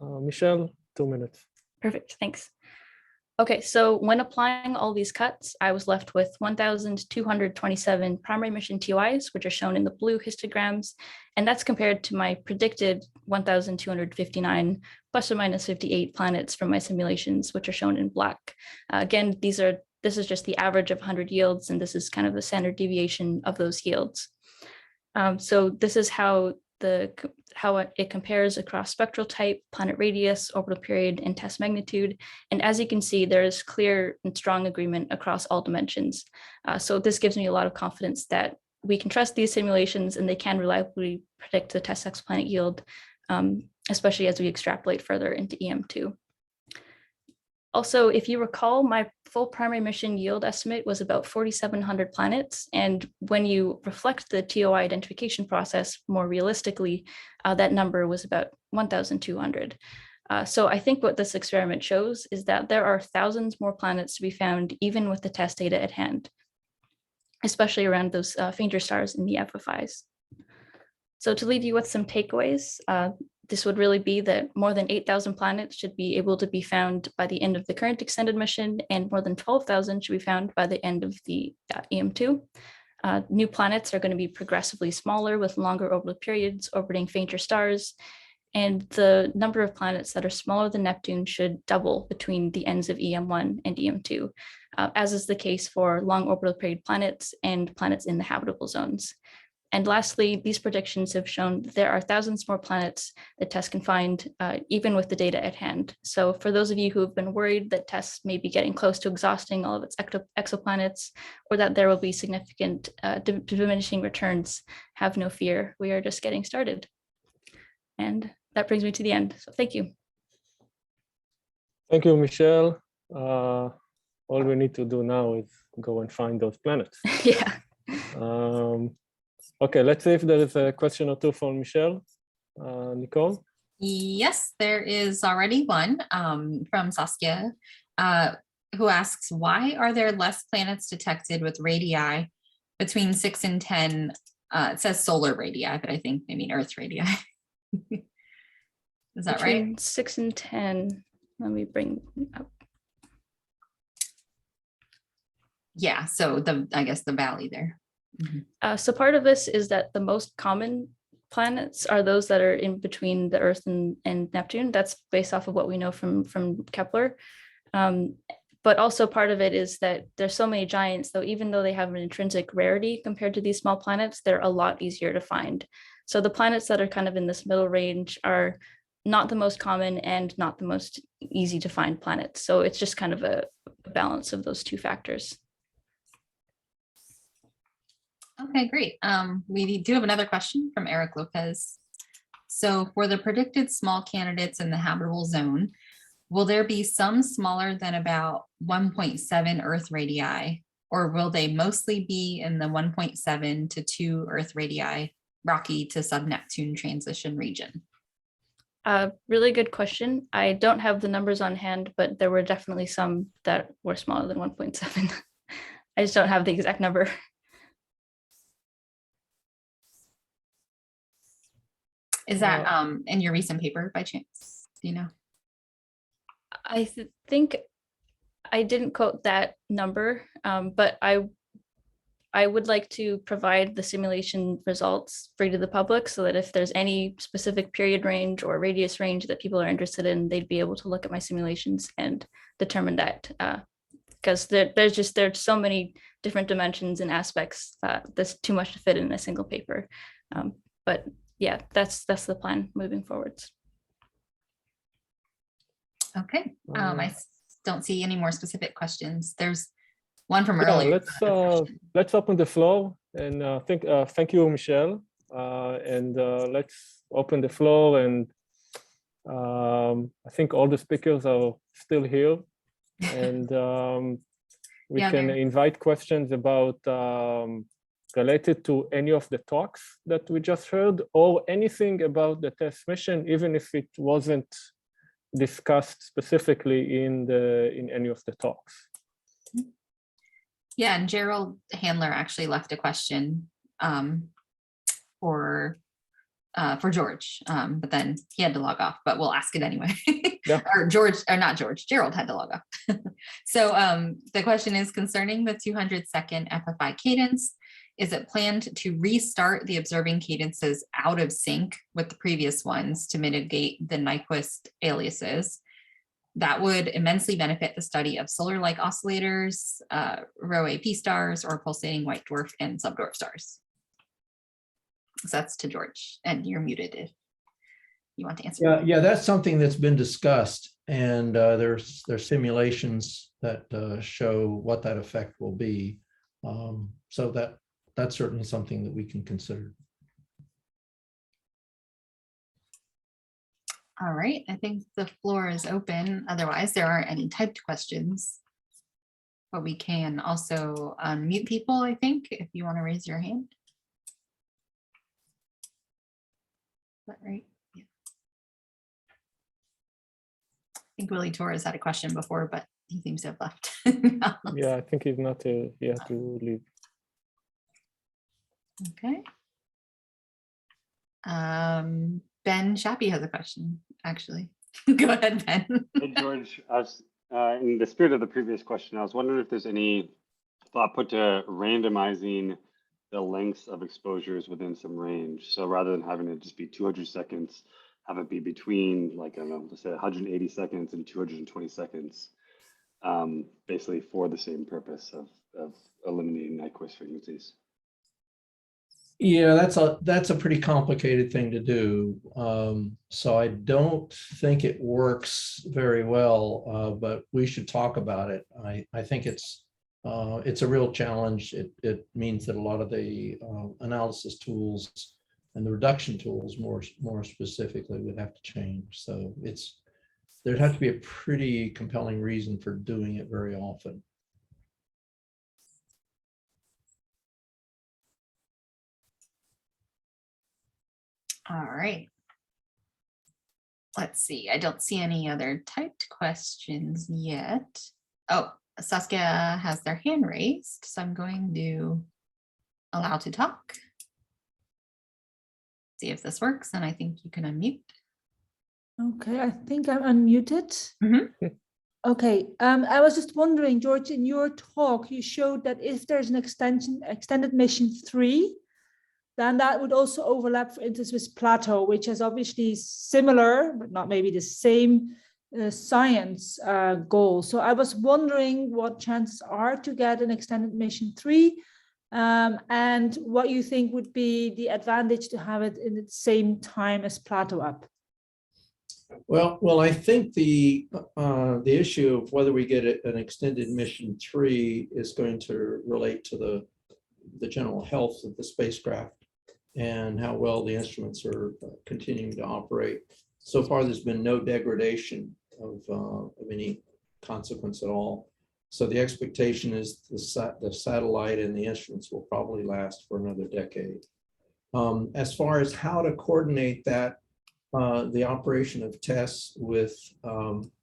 Michelle, 2 minutes. Perfect, thanks. Okay, so when applying all these cuts, I was left with 1,227 primary mission TOIs, which are shown in the blue histograms, and that's compared to my predicted 1,259 plus or minus 58 planets from my simulations, which are shown in black. Again, this is just the average of 100 yields, and this is kind of the standard deviation of those yields. So this is how it compares across spectral type, planet radius, orbital period, and TESS magnitude. And as you can see, there is clear and strong agreement across all dimensions. So this gives me a lot of confidence that we can trust these simulations and they can reliably predict the TESS exoplanet yield, especially as we extrapolate further into EM2. Also, if you recall, my full primary mission yield estimate was about 4,700 planets. And when you reflect the TOI identification process more realistically, that number was about 1,200. So I think what this experiment shows is that there are thousands more planets to be found, even with the TESS data at hand, especially around those fainter stars in the FFIs. So to leave you with some takeaways, this would really be that more than 8,000 planets should be able to be found by the end of the current extended mission, and more than 12,000 should be found by the end of the EM2. New planets are going to be progressively smaller with longer orbital periods orbiting fainter stars, and the number of planets that are smaller than Neptune should double between the ends of EM1 and EM2, as is the case for long orbital period planets and planets in the habitable zones. And lastly, these predictions have shown that there are thousands more planets that TESS can find, even with the data at hand. So for those of you who have been worried that TESS may be getting close to exhausting all of its exoplanets, or that there will be significant diminishing returns, have no fear. We are just getting started. And that brings me to the end. So thank you. Thank you, Michelle. All we need to do now is go and find those planets. Yeah. Okay, let's see if there is a question or two from Michelle. Nicole? Yes, there is already one from Saskia, who asks, why are there less planets detected with radii between 6 and 10? It says solar radii, but I think they mean Earth radii. Is that Between right? 6 and 10, let me bring up. Yeah, so I guess the valley there. Mm-hmm. So part of this is that the most common planets are those that are in between the Earth and Neptune. That's based off of what we know from Kepler. But also part of it is that there's so many giants, though, even though they have an intrinsic rarity compared to these small planets, they're a lot easier to find. So the planets that are kind of in this middle range are not the most common and not the most easy to find planets. So it's just kind of a balance of those two factors. Okay, great. We do have another question from Eric Lopez. So for the predicted small candidates in the habitable zone, will there be some smaller than about 1.7 Earth radii, or will they mostly be in the 1.7 to 2 Earth radii rocky to sub-Neptune transition region? Really good question. I don't have the numbers on hand, but there were definitely some that were smaller than 1.7. I just don't have the exact number. Is that in your recent paper by chance? Do you know? I think I didn't quote that number, but I would like to provide the simulation results free to the public so that if there's any specific period range or radius range that people are interested in, they'd be able to look at my simulations and determine that. Because there's so many different dimensions and aspects that's too much to fit in a single paper. But yeah, that's the plan moving forwards. Okay, I don't see any more specific questions. There's one from earlier. Let's open the floor and thank you, Michelle. And let's open the floor, and I think all the speakers are still here, and we can invite questions about related to any of the talks that we just heard, or anything about the TESS mission, even if it wasn't discussed specifically in any of the talks. Yeah, and Gerald Handler actually left a question for George, but then he had to log off, but we'll ask it anyway. Yeah. Gerald had to log off. So the question is concerning the 200-second FFI cadence. Is it planned to restart the observing cadences out of sync with the previous ones to mitigate the Nyquist aliases? That would immensely benefit the study of solar-like oscillators, Rho AP stars, or pulsating white dwarf and subdwarf stars. So that's to George, and you're muted if you want to answer. Yeah, that's something that's been discussed, and there's simulations that show what that effect will be. So that's certainly something that we can consider. All right, I think the floor is open. Otherwise, there aren't any typed questions. But we can also unmute people, I think, if you want to raise your hand. Is that right? Yeah. I think Willie Torres had a question before, but he seems to have left. Yeah, I think he's not he had to leave. Okay. Ben Shappee has a question, actually. Go ahead, Ben. Hey, George, I was, in the spirit of the previous question, I was wondering if there's any thought put to randomizing the lengths of exposures within some range. So rather than having it just be 200 seconds, have it be between, like, I don't know, let's say 180 seconds and 220 seconds, basically for the same purpose of eliminating Nyquist frequencies. Yeah, that's a pretty complicated thing to do. So I don't think it works very well, but we should talk about it. I think it's a real challenge. It means that a lot of the analysis tools and the reduction tools more specifically would have to change. So there'd have to be a pretty compelling reason for doing it very often. All right. Let's see. I don't see any other typed questions yet. Oh, Saskia has their hand raised, so I'm going to allow to talk. See if this works, and I think you can unmute. Okay, I think I'm unmuted. Mm-hmm. Okay, I was just wondering, George, in your talk, you showed that if there's an extended mission 3, then that would also overlap, for instance, with Plato, which has obviously similar, but not maybe the same science goal. So I was wondering what chances are to get an extended mission 3, and what you think would be the advantage to have it in the same time as Plato Up. Well, I think the issue of whether we get an extended mission 3 is going to relate to the general health of the spacecraft and how well the instruments are continuing to operate. So far, there's been no degradation of any consequence at all. So the expectation is the satellite and the instruments will probably last for another decade. As far as how to coordinate that, the operation of TESS with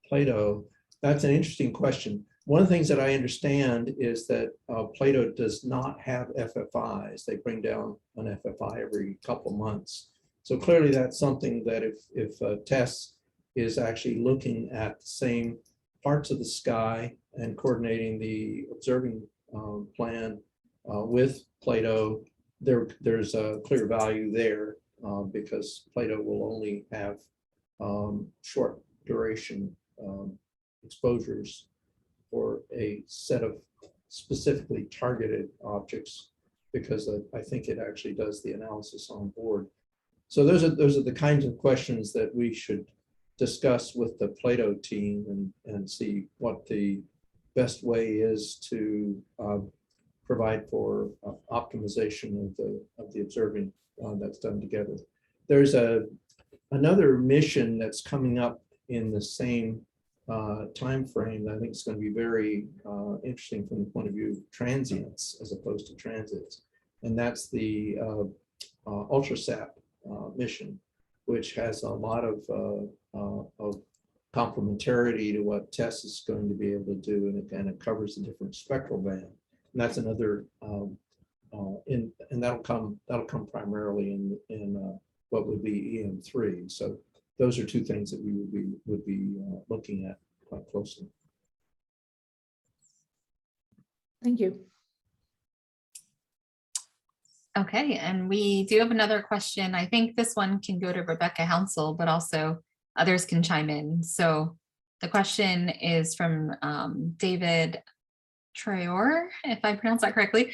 Plato, that's an interesting question. One of the things that I understand is that Plato does not have FFIs. They bring down an FFI every couple of months. So clearly that's something that if TESS is actually looking at the same parts of the sky and coordinating the observing plan with Plato, there's a clear value there because Plato will only have short duration exposures for a set of specifically targeted objects, because I think it actually does the analysis on board. So those are the kinds of questions that we should discuss with the Plato team and see what the best way is to provide for optimization of the observing that's done together. There's another mission that's coming up in the same time frame that I think is going to be very interesting from the point of view of transients as opposed to transits, and that's the Ultrasat mission, which has a lot of complementarity to what TESS is going to be able to do, and it covers a different spectral band. And that's another, and that'll come primarily in what would be EM3. So those are two things that we would be looking at quite closely. Thank you. Okay, and we do have another question. I think this one can go to Rebekah Hounsell, but also others can chime in. So the question is from David Traor, if I pronounce that correctly.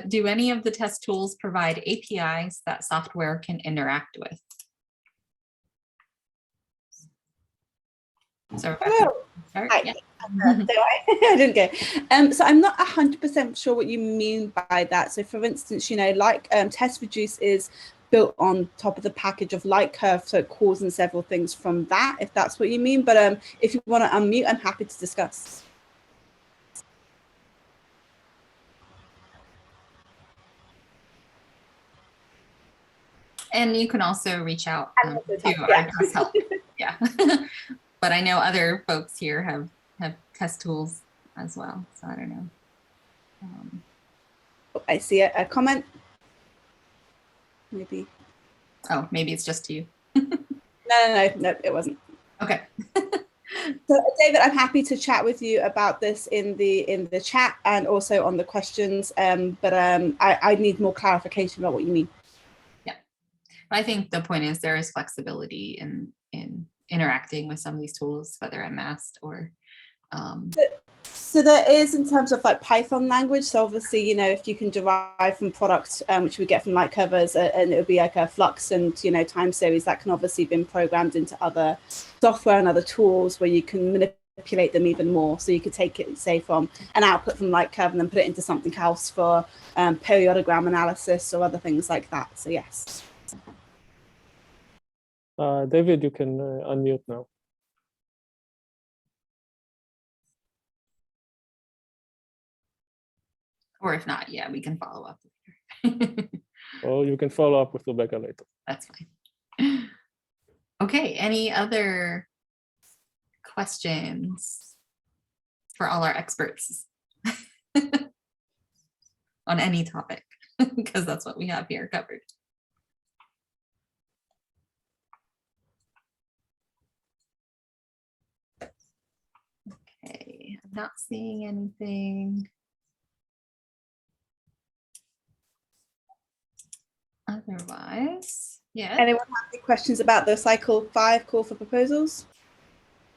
Do any of the TESS tools provide APIs that software can interact with? So Hello. Hi. yeah. I didn't go. So I'm not 100% sure what you mean by that. So for instance, like TESS Reduce is built on top of the package of light curve, so it calls in several things from that, if that's what you mean. But if you want to unmute, I'm happy to discuss. And you can also reach out to our TESS help. Yeah. But I know other folks here have TESS tools as well, so I don't know. I see a comment. Maybe. Oh, maybe it's just you. No, it wasn't. Okay. So David, I'm happy to chat with you about this in the chat and also on the questions. But I need more clarification about what you mean. Yeah, I think the point is there is flexibility in interacting with some of these tools, whether I'm masked or. So there is in terms of like Python language. So obviously, if you can derive from products, which we get from light curves, and it would be like a flux and, time series that can obviously been programmed into other software and other tools where you can manipulate them even more. So you could take it, say, from an output from light curve and then put it into something else for periodogram analysis or other things like that. So yes. David, you can unmute now. Or if not, yeah, we can follow up later. Or you can follow up with Rebekah later. That's fine. Okay, any other questions for all our experts on any topic? Because that's what we have here covered. Okay, I'm not seeing anything. Otherwise, yeah. Anyone have any questions about the cycle 5 call for proposals?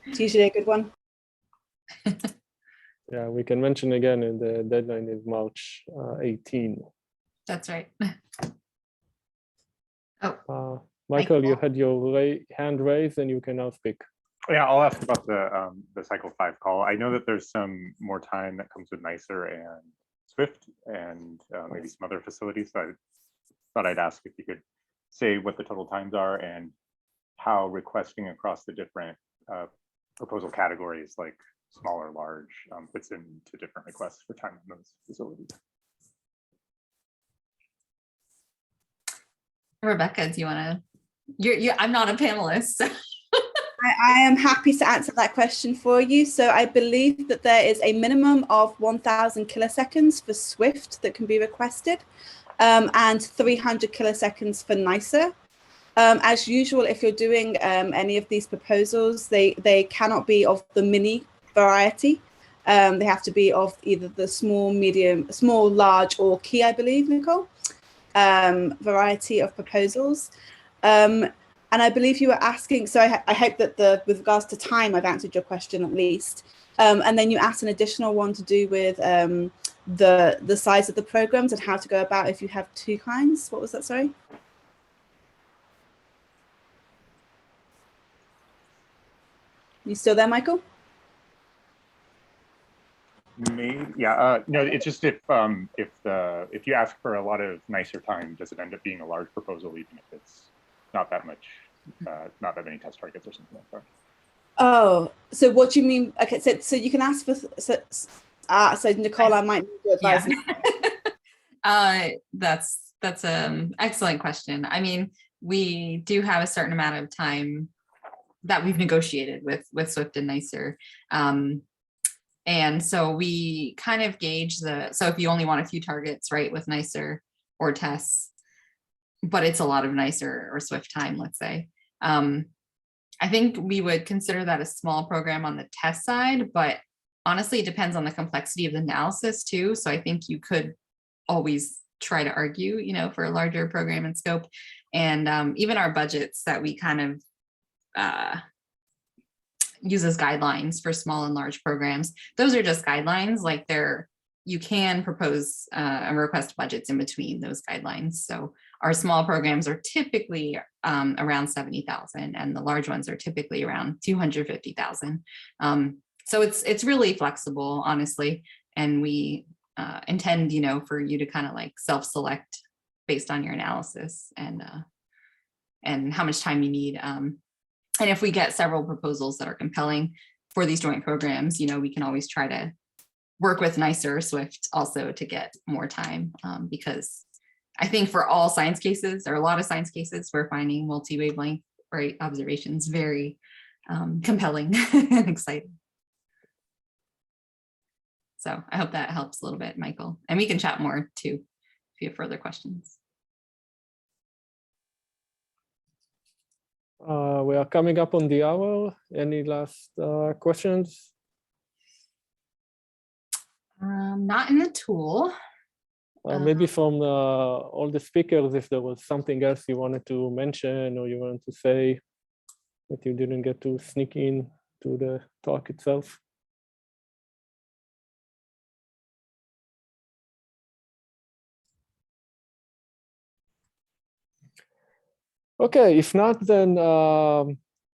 It's usually a good one. Yeah, we can mention again, and the deadline is March 18. That's right. Oh, Michael, you Michael. had your hand raised, and you can now speak. Yeah, I'll ask about the cycle 5 call. I know that there's some more time that comes with NICER and Swift and maybe some other facilities. So I thought I'd ask if you could say what the total times are and how requesting across the different proposal categories, like small or large, fits into different requests for time in those facilities. Rebekah, do you want to? I'm not a panelist. So. I am happy to answer that question for you. So I believe that there is a minimum of 1,000 kiloseconds for Swift that can be requested, and 300 kiloseconds for NICER. As usual, if you're doing any of these proposals, they cannot be of the mini variety. They have to be of either the small, medium, small, large, or key, I believe, Nicole, variety of proposals. And I believe you were asking, so I hope that with regards to time, I've answered your question at least. And then you asked an additional one to do with the size of the programs and how to go about if you have 2 kinds. What was that, sorry? You still there, Michael? Maybe, yeah. No, it's just if you ask for a lot of NICER time, does it end up being a large proposal, even if it's not that much, not that many test targets or something like that? Oh, so what do you mean? Okay, so you can ask for so Nicole, I might need your advice. Yeah. That's an excellent question. I mean, we do have a certain amount of time that we've negotiated with Swift and NICER. And so we kind of gauge so if you only want a few targets, right, with NICER or TESS, but it's a lot of NICER or Swift time, let's say. I think we would consider that a small program on the TESS side, but honestly, it depends on the complexity of the analysis too. So I think you could always try to argue, for a larger program and scope. And even our budgets that we kind of use as guidelines for small and large programs, those are just guidelines. Like you can propose and request budgets in between those guidelines. So our small programs are typically around 70,000, and the large ones are typically around 250,000. So it's really flexible, honestly, and we intend, for you to kind of like self-select based on your analysis and how much time you need. And if we get several proposals that are compelling for these joint programs, we can always try to work with NICER or Swift also to get more time, because I think for all science cases, or a lot of science cases, we're finding multi-wavelength observations very compelling and exciting. So I hope that helps a little bit, Michael. And we can chat more too, if you have further questions. We are coming up on the hour. Any last questions? Not in the tool. Maybe from all the speakers, if there was something else you wanted to mention or you wanted to say that you didn't get to sneak in to the talk itself. Okay, if not, then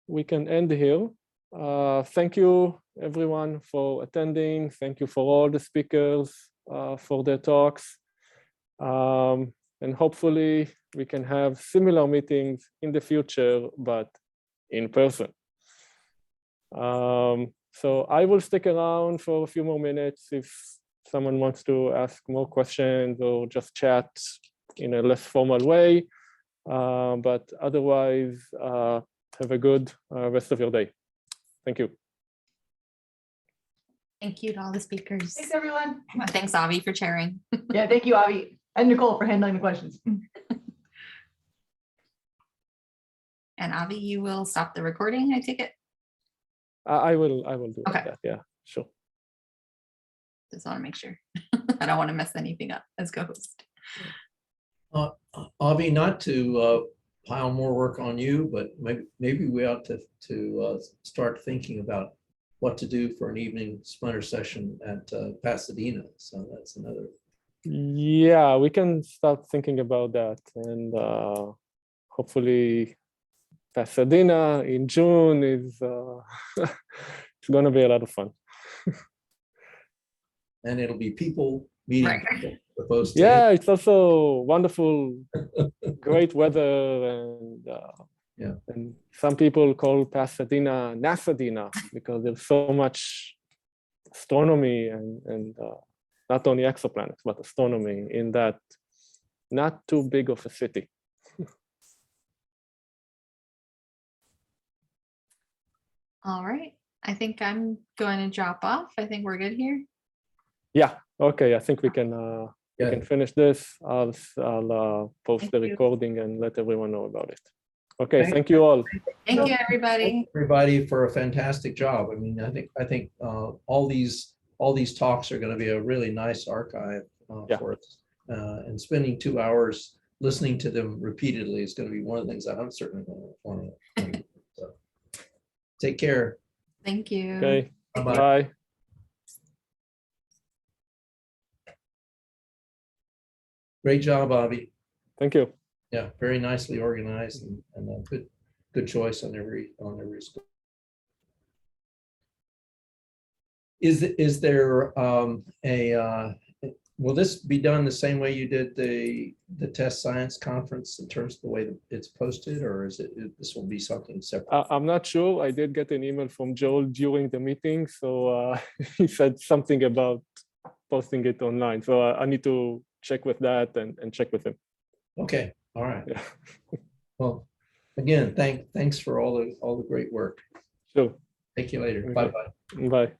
we can end here. Thank you, everyone, for attending. Thank you for all the speakers for their talks. And hopefully we can have similar meetings in the future, but in person. So I will stick around for a few more minutes if someone wants to ask more questions or just chat in a less formal way. But otherwise, have a good rest of your day. Thank you. Thank you to all the speakers. Thanks, everyone. Thanks, Avi, for chairing. Yeah, thank you, Avi, and Nicole for handling the questions. And Avi, you will stop the recording, I take it? I will do Okay. that. Yeah, sure. Just want to make sure. I don't want to mess anything up as co-host. Avi, not to pile more work on you, but maybe we ought to start thinking about what to do for an evening splinter session at Pasadena. So that's another. Yeah, we can start thinking about that, and hopefully Pasadena in June is it's going to be a lot of fun. And it'll be people meeting Right. people opposed to Yeah, it's also wonderful, great weather, and Yeah. and some people call Pasadena Nasadena because there's so much astronomy and not only exoplanets but astronomy in that not too big of a city. All right. I think I'm going to drop off. I think we're good here. Yeah. Okay. I think we can Yeah. finish this. I'll post Thank the you. recording and let everyone know about it. Okay. Thank Thank you all. Thank you, everybody. Everybody for a fantastic job. I mean, I think all these talks are going to be a really nice archive Yeah. for us. And spending 2 hours listening to them repeatedly is going to be one of the things that I'm certainly going to want to. So, take care. Thank you. Okay. Bye-bye. Bye. Great job, Avi. Thank you. Yeah, very nicely organized and a good choice on every score. Is there will this be done the same way you did the TESS Science Conference in terms of the way that it's posted, or is this will be something separate? I'm not sure. I did get an email from Joel during the meeting, so he said something about posting it online. So I need to check with that and check with him. Okay, all right. Yeah. Well, again, thanks for all the great work. Sure. Thank you later. Okay. Bye-bye. Bye.